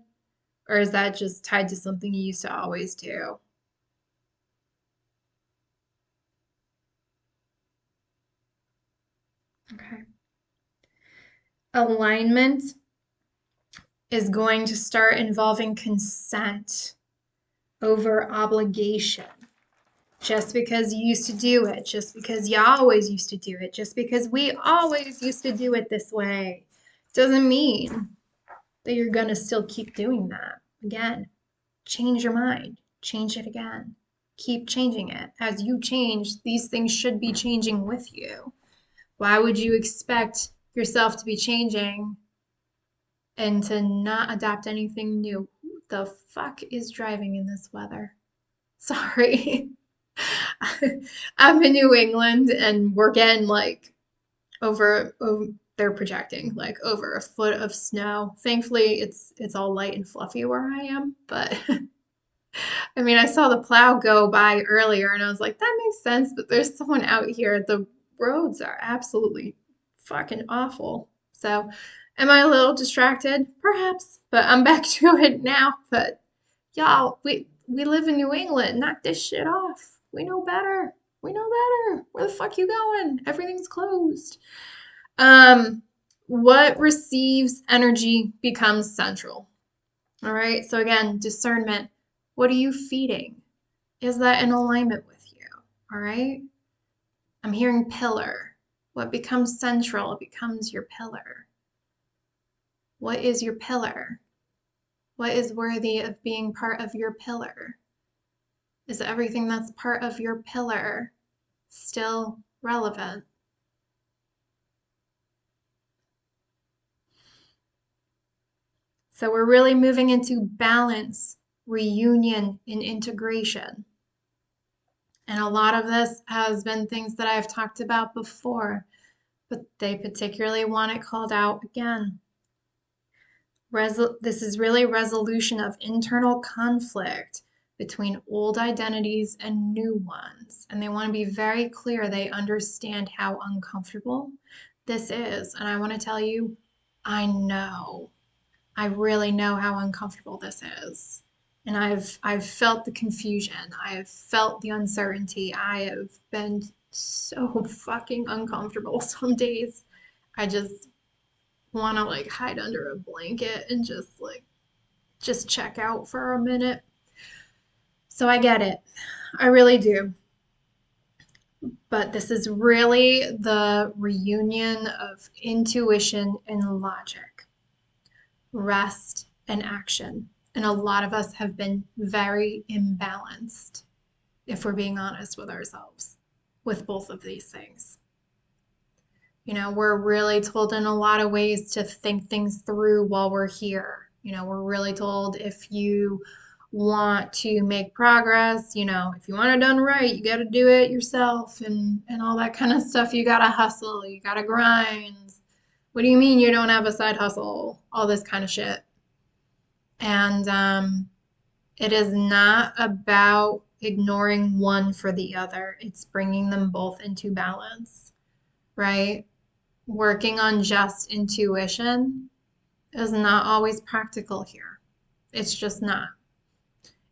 Or is that just tied to something you used to always do? Okay. Alignment is going to start involving consent over obligation. Just because you used to do it, just because you always used to do it, just because we always used to do it this way, doesn't mean that you're going to still keep doing that. Again, change your mind, change it again, keep changing it. As you change, these things should be changing with you. Why would you expect yourself to be changing and to not adopt anything new? Who the fuck is driving in this weather? Sorry. I'm in New England and we're getting like they're projecting like over a foot of snow. Thankfully, it's all light and fluffy where I am, but I mean, I saw the plow go by earlier and I was like, that makes sense, but there's someone out here. The roads are absolutely fucking awful. So, am I a little distracted? Perhaps, but I'm back to it now. But y'all, we live in New England. Knock this shit off. We know better. We know better. Where the fuck you going? Everything's closed. What receives energy becomes central. All right. So again, discernment. What are you feeding? Is that in alignment with you? All right. I'm hearing pillar. What becomes central becomes your pillar. What is your pillar? What is worthy of being part of your pillar? Is everything that's part of your pillar still relevant? So we're really moving into balance, reunion, and integration. And a lot of this has been things that I've talked about before, but they particularly want it called out again. This is really resolution of internal conflict between old identities and new ones. And they want to be very clear they understand how uncomfortable this is. And I want to tell you, I know. I really know how uncomfortable this is. And I've felt the confusion. I have felt the uncertainty. I have been so fucking uncomfortable some days. I just want to like hide under a blanket and just check out for a minute. So I get it. I really do. But this is really the reunion of intuition and logic, rest and action. And a lot of us have been very imbalanced, if we're being honest with ourselves, with both of these things. You know, we're really told in a lot of ways to think things through while we're here. You know, we're really told if you want to make progress, you know, if you want it done right, you got to do it yourself and all that kind of stuff. You got to hustle, you got to grind. What do you mean you don't have a side hustle? All this kind of shit. And it is not about ignoring one for the other. It's bringing them both into balance, right? Working on just intuition is not always practical here. It's just not.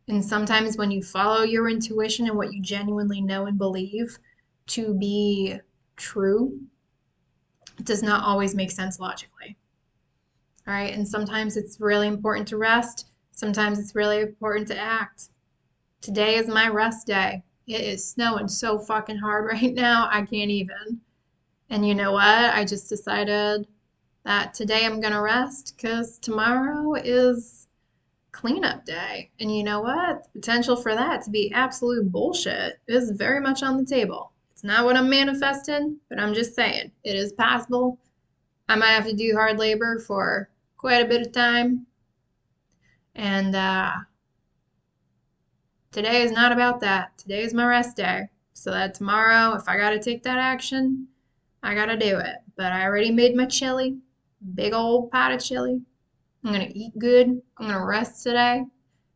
And sometimes when you follow your intuition and what you genuinely know and believe to be true, it does not always make sense logically. All right. And sometimes it's really important to rest. Sometimes it's really important to act. Today is my rest day. It is snowing so fucking hard right now. I can't even. And you know what? I just decided that today I'm going to rest because tomorrow is cleanup day. And you know what? The potential for that to be absolute bullshit is very much on the table. It's not what I'm manifesting, but I'm just saying it is possible. I might have to do hard labor for quite a bit of time. And today is not about that. Today is my rest day. So that tomorrow, if I got to take that action, I got to do it. But I already made my chili, big old pot of chili. I'm going to eat good. I'm going to rest today.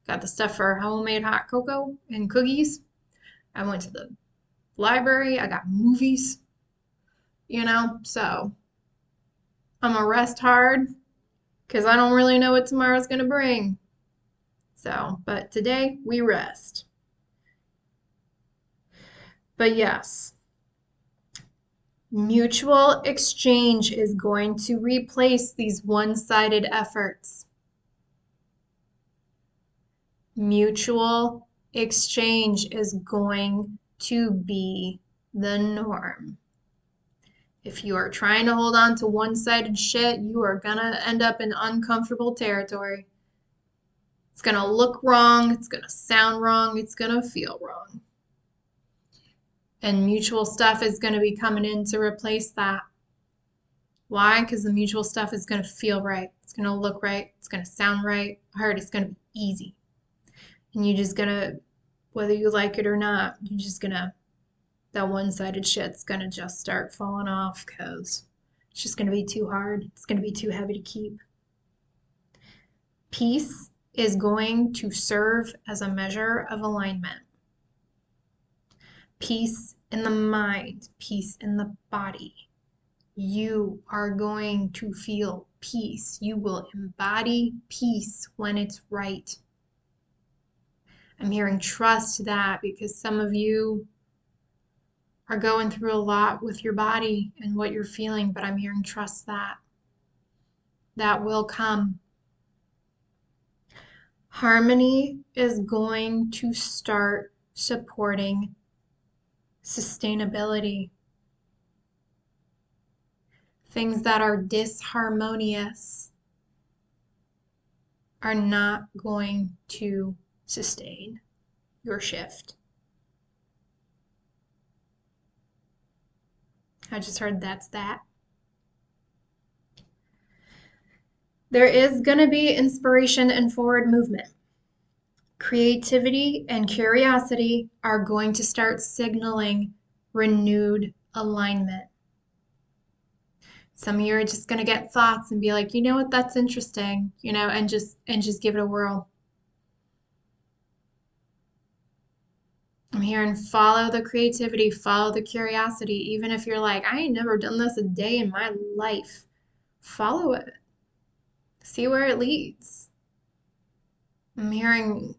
Got the stuff for homemade hot cocoa and cookies. I went to the library. I got movies, you know. So I'm going to rest hard because I don't really know what tomorrow's going to bring. So, but today we rest. But yes, mutual exchange is going to replace these one-sided efforts. Mutual exchange is going to be the norm. If you are trying to hold on to one-sided shit, you are gonna end up in uncomfortable territory. It's gonna look wrong, it's gonna sound wrong, it's gonna feel wrong. And mutual stuff is gonna be coming in to replace that. Why? Because the mutual stuff is gonna feel right, it's gonna look right, it's gonna sound right, hard, it's gonna be easy. And you just gonna, whether you like it or not, you're just gonna, that one-sided shit's gonna just start falling off because it's just gonna be too hard. It's gonna be too heavy to keep. Peace is going to serve as a measure of alignment. Peace in the mind, peace in the body. You are going to feel peace. You will embody peace when it's right. I'm hearing trust that because some of you are going through a lot with your body and what you're feeling, but I'm hearing trust that. That will come. Harmony is going to start supporting sustainability. Things that are disharmonious are not going to sustain your shift. I just heard that's that. There is going to be inspiration and forward movement. Creativity and curiosity are going to start signaling renewed alignment. Some of you are just going to get thoughts and be like, you know what, that's interesting, and just give it a whirl. I'm hearing follow the creativity, follow the curiosity. Even if you're like, I ain't never done this a day in my life, follow it. See where it leads. I'm hearing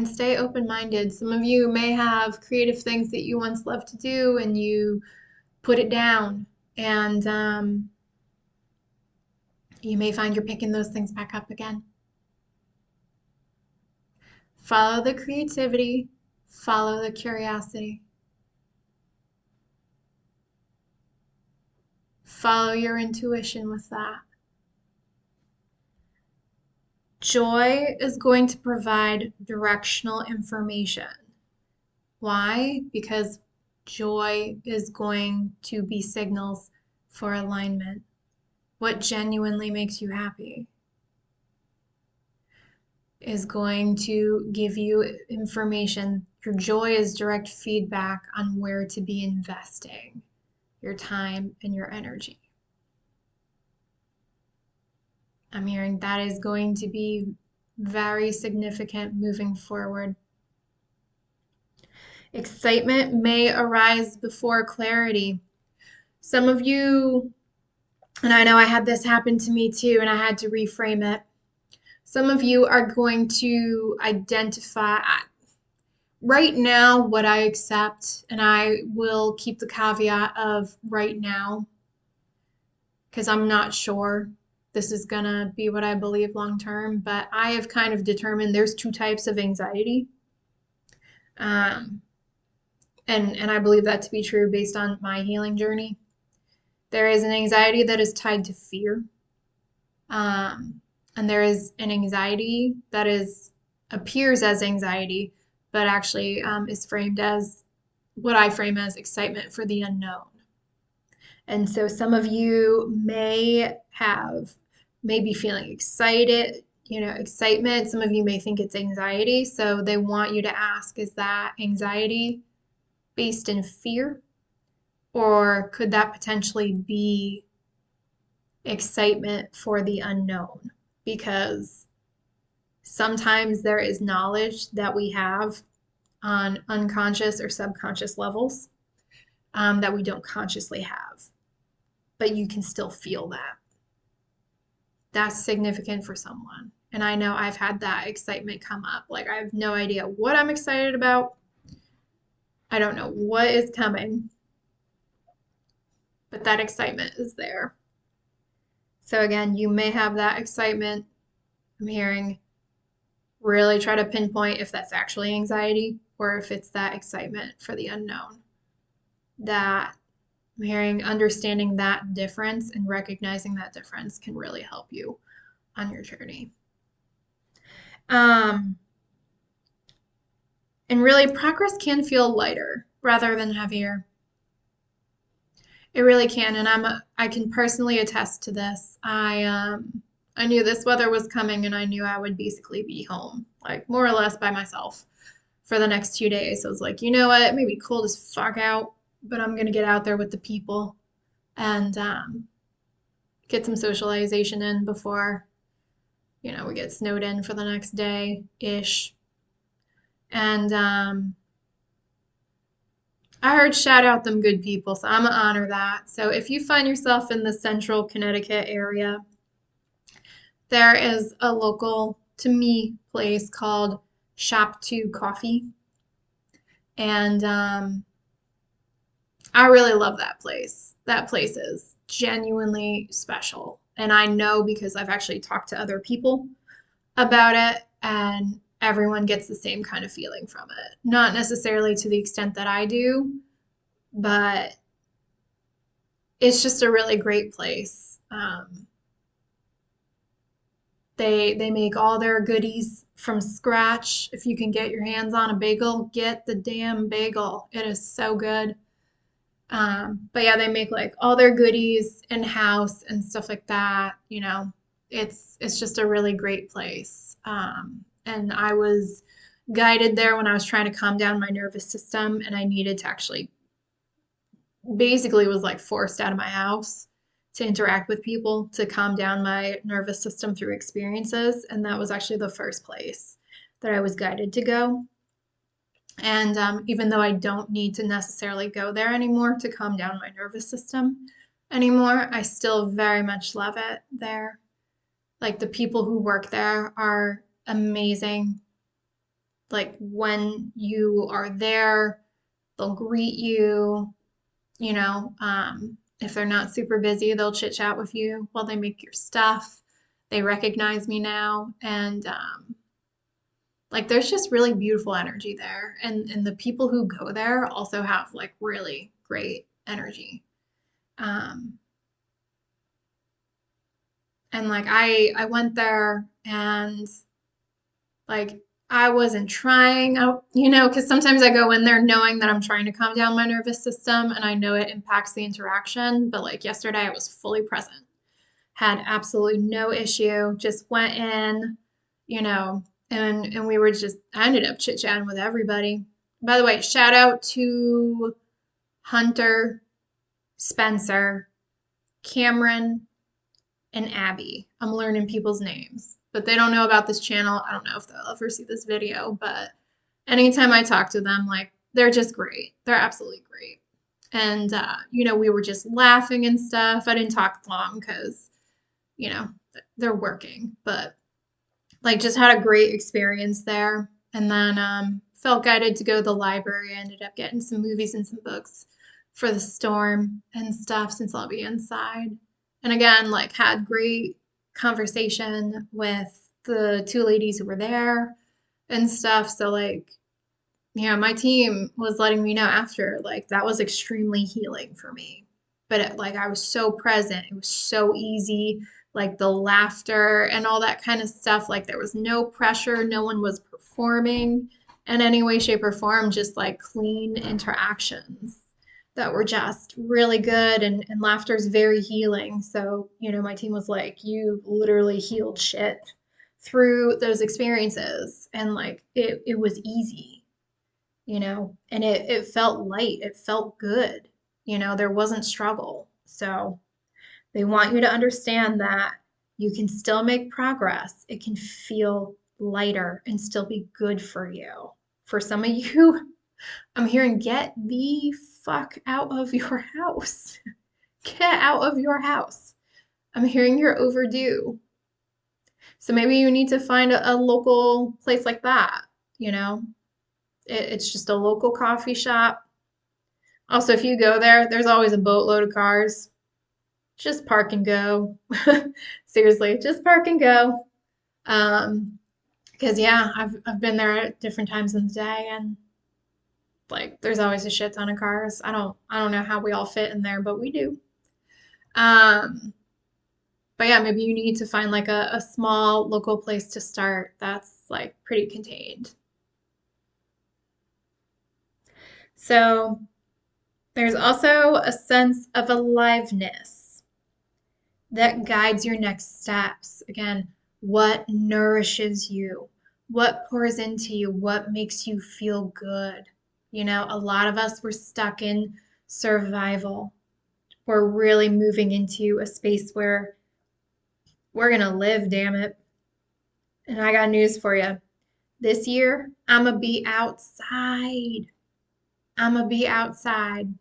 stay open-minded. Some of you may have creative things that you once loved to do and you put it down, and you may find you're picking those things back up again. Follow the creativity, follow the curiosity. Follow your intuition with that. Joy is going to provide directional information. Why? Because joy is going to be signals for alignment. What genuinely makes you happy is going to give you information. Your joy is direct feedback on where to be investing your time and your energy. I'm hearing that is going to be very significant moving forward. Excitement may arise before clarity. Some of you, and I know I had this happen to me too, and I had to reframe it. Some of you are going to identify right now what I accept, and I will keep the caveat of right now because I'm not sure this is going to be what I believe long term, but I have kind of determined there's two types of anxiety. And I believe that to be true based on my healing journey. There is an anxiety that is tied to fear. And there is an anxiety that appears as anxiety, but actually is framed as what I frame as excitement for the unknown. And so some of you may be feeling excited, excitement. Some of you may think it's anxiety. So they want you to ask, is that anxiety based in fear? Or could that potentially be excitement for the unknown? Because sometimes there is knowledge that we have on unconscious or subconscious levels that we don't consciously have, but you can still feel that. That's significant for someone. And I know I've had that excitement come up. Like, I have no idea what I'm excited about. I don't know what is coming, but that excitement is there. So again, you may have that excitement. I'm hearing really try to pinpoint if that's actually anxiety or if it's that excitement for the unknown. That I'm hearing understanding that difference and recognizing that difference can really help you on your journey. And really, progress can feel lighter rather than heavier. It really can, and I can personally attest to this. I knew this weather was coming, and I knew I would basically be home, like more or less by myself for the next 2 days. So I was like, you know what? It may be cold as fuck out, but I'm gonna get out there with the people and get some socialization in before, we get snowed in for the next day-ish. And I heard shout out them good people, so I'm gonna honor that. So if you find yourself in the central Connecticut area, there is a local, to me, place called Shop 2 Coffee. And I really love that place. That place is genuinely special. And I know because I've actually talked to other people about it, and everyone gets the same kind of feeling from it. Not necessarily to the extent that I do, but it's just a really great place. They make all their goodies from scratch. If you can get your hands on a bagel, get the damn bagel. It is so good. But yeah, they make like all their goodies in house and stuff like that. It's just a really great place. And I was guided there when I was trying to calm down my nervous system, and I needed to actually basically was like forced out of my house to interact with people to calm down my nervous system through experiences. And that was actually the first place that I was guided to go. And even though I don't need to necessarily go there anymore to calm down my nervous system anymore, I still very much love it there. Like the people who work there are amazing. Like when you are there, they'll greet you, you know, if they're not super busy, they'll chit chat with you while they make your stuff. They recognize me now, and like there's just really beautiful energy there, and the people who go there also have like really great energy. Um, and like I went there and like I wasn't trying out, because sometimes I go in there knowing that I'm trying to calm down my nervous system and I know it impacts the interaction. But like yesterday, I was fully present, had absolutely no issue, just went in, and we were just, I ended up chit chatting with everybody. By the way, shout out to Hunter, Spencer, Cameron, and Abby. I'm learning people's names, but they don't know about this channel. I don't know if they'll ever see this video, but anytime I talk to them, like they're just great. They're absolutely great. And we were just laughing and stuff. I didn't talk long because, you know, they're working, but like just had a great experience there. And then felt guided to go to the library. I ended up getting some movies and some books for the storm and stuff since I'll be inside. And again, like had great conversation with the two ladies who were there and stuff. So like, my team was letting me know after, like that was extremely healing for me. But like I was so present. It was so easy, like the laughter and all that kind of stuff. Like there was no pressure. No one was performing in any way, shape, or form, just like clean interactions that were just really good, and laughter is very healing. So, my team was like, you literally healed shit through those experiences. And like it was easy, and it felt light. It felt good. There wasn't struggle. So they want you to understand that you can still make progress. It can feel lighter and still be good for you. For some of you, I'm hearing get the fuck out of your house. Get out of your house. I'm hearing you're overdue. So maybe you need to find a local place like that, it's just a local coffee shop. Also, if you go there, there's always a boatload of cars. Just park and go. Seriously, just park and go. Because yeah, I've been there at different times in the day, and like there's always a shit ton of cars. I don't know how we all fit in there, but we do. Um, but yeah, maybe you need to find like a small local place to start that's like pretty contained. So there's also a sense of aliveness that guides your next steps. Again, what nourishes you, what pours into you, what makes you feel good. A lot of us were stuck in survival. We're really moving into a space where we're going to live, damn it. And I got news for you. This year, I'm going to be outside. I'm going to be outside.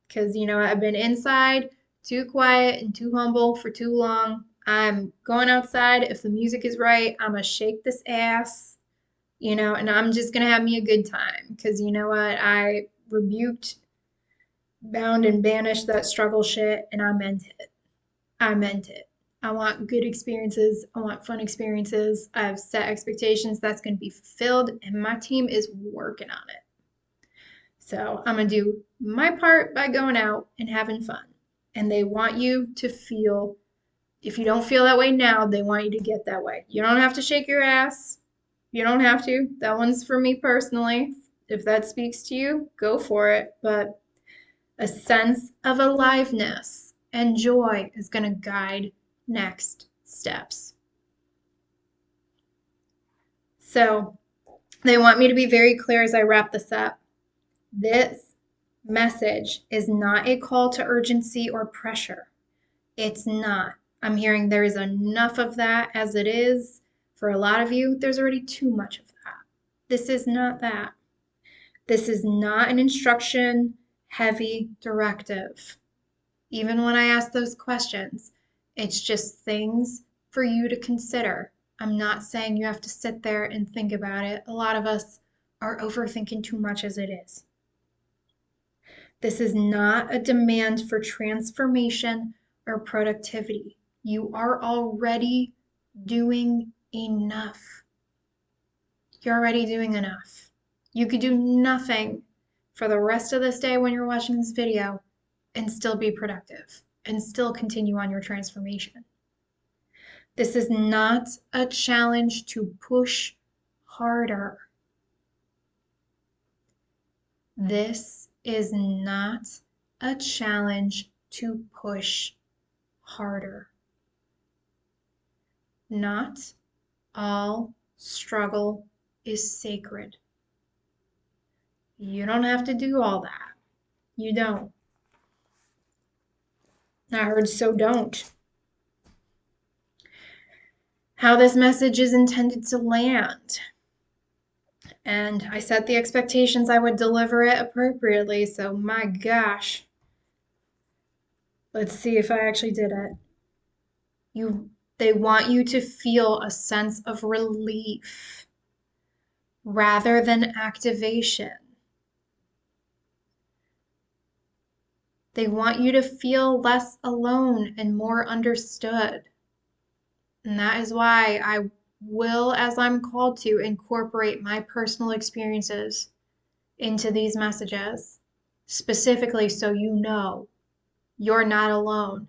Because, I've been inside, too quiet and too humble for too long. I'm going outside. If the music is right, I'm going to shake this ass, and I'm just going to have me a good time. Because you know what? I rebuked, bound, and banished that struggle shit, and I meant it. I meant it. I want good experiences. I want fun experiences. I have set expectations that's going to be fulfilled, and my team is working on it. So I'm going to do my part by going out and having fun. And they want you to feel, if you don't feel that way now, they want you to get that way. You don't have to shake your ass. You don't have to. That one's for me personally. If that speaks to you, go for it. But a sense of aliveness and joy is going to guide next steps. So they want me to be very clear as I wrap this up. This message is not a call to urgency or pressure. It's not. I'm hearing there is enough of that as it is. For a lot of you, there's already too much of that. This is not that. This is not an instruction heavy directive. Even when I ask those questions, it's just things for you to consider. I'm not saying you have to sit there and think about it. A lot of us are overthinking too much as it is. This is not a demand for transformation or productivity. You are already doing enough. You're already doing enough. You could do nothing for the rest of this day when you're watching this video and still be productive and still continue on your transformation. This is not a challenge to push harder. This is not a challenge to push harder. Not all struggle is sacred. You don't have to do all that. You don't. I heard so don't. How this message is intended to land. And I set the expectations I would deliver it appropriately, so my gosh. Let's see if I actually did it. They want you to feel a sense of relief rather than activation. They want you to feel less alone and more understood. And that is why I will, as I'm called to, incorporate my personal experiences into these messages, specifically so you know you're not alone.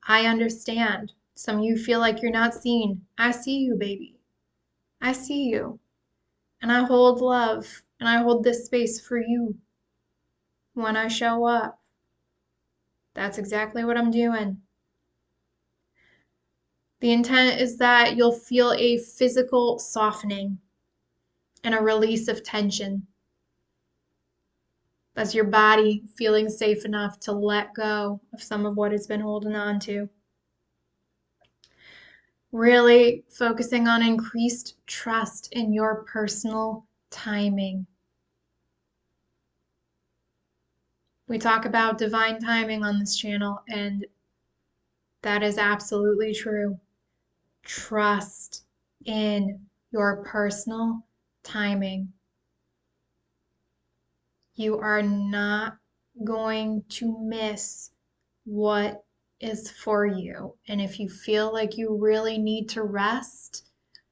I understand. Some of you feel like you're not seen. I see you, baby. I see you. And I hold love and I hold this space for you when I show up. That's exactly what I'm doing. The intent is that you'll feel a physical softening and a release of tension. That's your body feeling safe enough to let go of some of what it's been holding on to. Really focusing on increased trust in your personal timing. We talk about divine timing on this channel, and that is absolutely true. Trust in your personal timing. You are not going to miss what is for you. And if you feel like you really need to rest,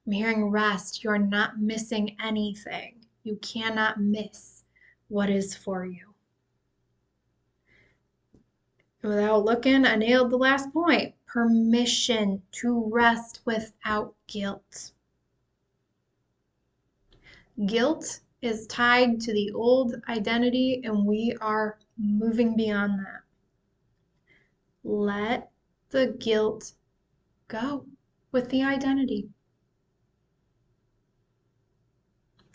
I'm hearing rest. You're not missing anything. You cannot miss what is for you. Without looking, I nailed the last point. Permission to rest without guilt. Guilt is tied to the old identity, and we are moving beyond that. Let the guilt go with the identity.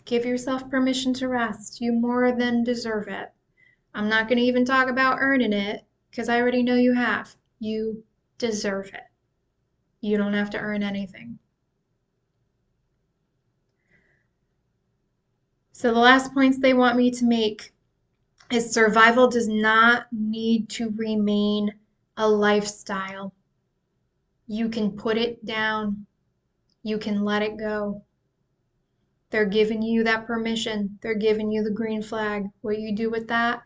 Give yourself permission to rest. You more than deserve it. I'm not going to even talk about earning it because I already know you have. You deserve it. You don't have to earn anything. So the last points they want me to make is survival does not need to remain a lifestyle. You can put it down. You can let it go. They're giving you that permission. They're giving you the green flag. What you do with that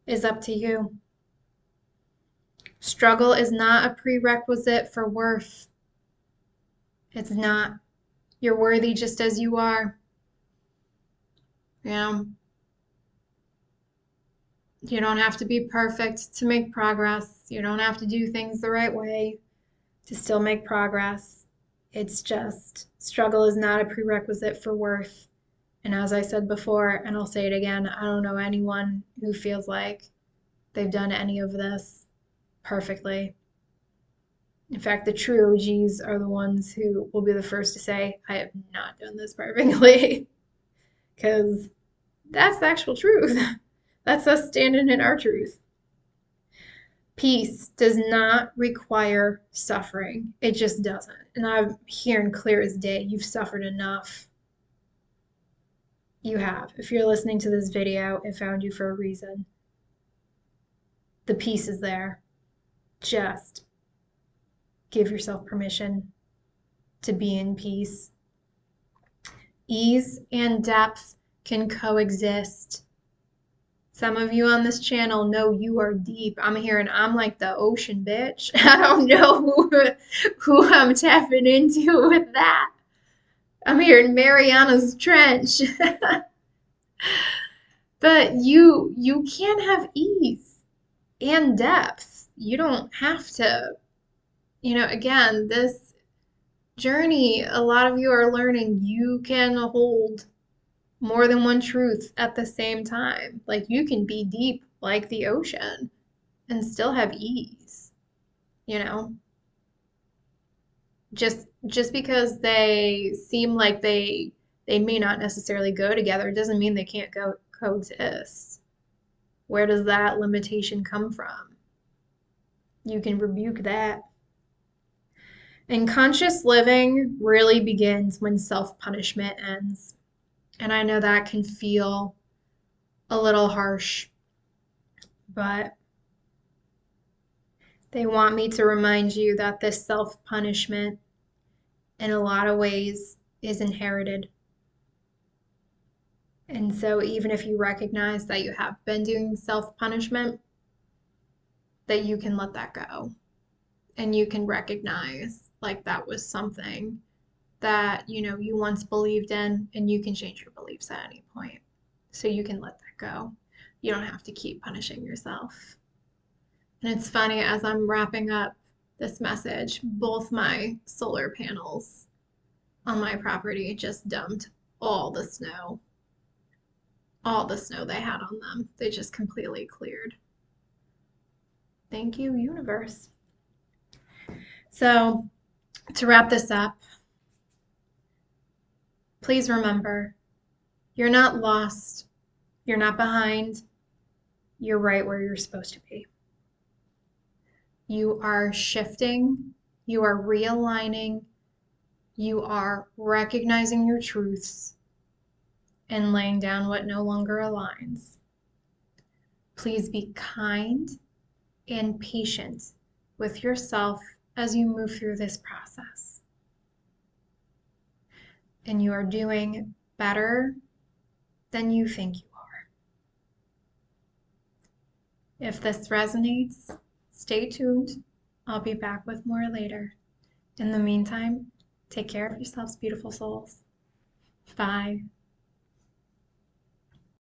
is up to you. Struggle is not a prerequisite for worth. It's not. You're worthy just as you are. You know, you don't have to be perfect to make progress. You don't have to do things the right way to still make progress. It's just struggle is not a prerequisite for worth. And as I said before, and I'll say it again, I don't know anyone who feels like they've done any of this perfectly. In fact, the true OGs are the ones who will be the first to say, I have not done this perfectly. Because that's the actual truth. That's us standing in our truth. Peace does not require suffering. It just doesn't. And I'm hearing clear as day, you've suffered enough. You have. If you're listening to this video, it found you for a reason. The peace is there. Just give yourself permission to be in peace. Ease and depth can coexist. Some of you on this channel know you are deep. I'm hearing I'm like the ocean, bitch. I don't know who I'm tapping into with that. I'm hearing Mariana's Trench. But you can have ease and depth. You don't have to, again, this journey, a lot of you are learning you can hold more than one truth at the same time. Like you can be deep like the ocean and still have ease, you know? Just because they seem like they may not necessarily go together doesn't mean they can't go coexist. Where does that limitation come from? You can rebuke that. And conscious living really begins when self-punishment ends. And I know that can feel a little harsh, but they want me to remind you that this self-punishment, in a lot of ways, is inherited. And so even if you recognize that you have been doing self-punishment, that you can let that go. And you can recognize like that was something that, you once believed in, and you can change your beliefs at any point. So you can let that go. You don't have to keep punishing yourself. And it's funny, as I'm wrapping up this message, both my solar panels on my property just dumped all the snow. All the snow they had on them. They just completely cleared. Thank you, universe. So, to wrap this up, please remember, you're not lost. You're not behind. You're right where you're supposed to be. You are shifting. You are realigning. You are recognizing your truths and laying down what no longer aligns. Please be kind and patient with yourself as you move through this process. And you are doing better than you think you are. If this resonates, stay tuned. I'll be back with more later. In the meantime, take care of yourselves, beautiful souls. Bye.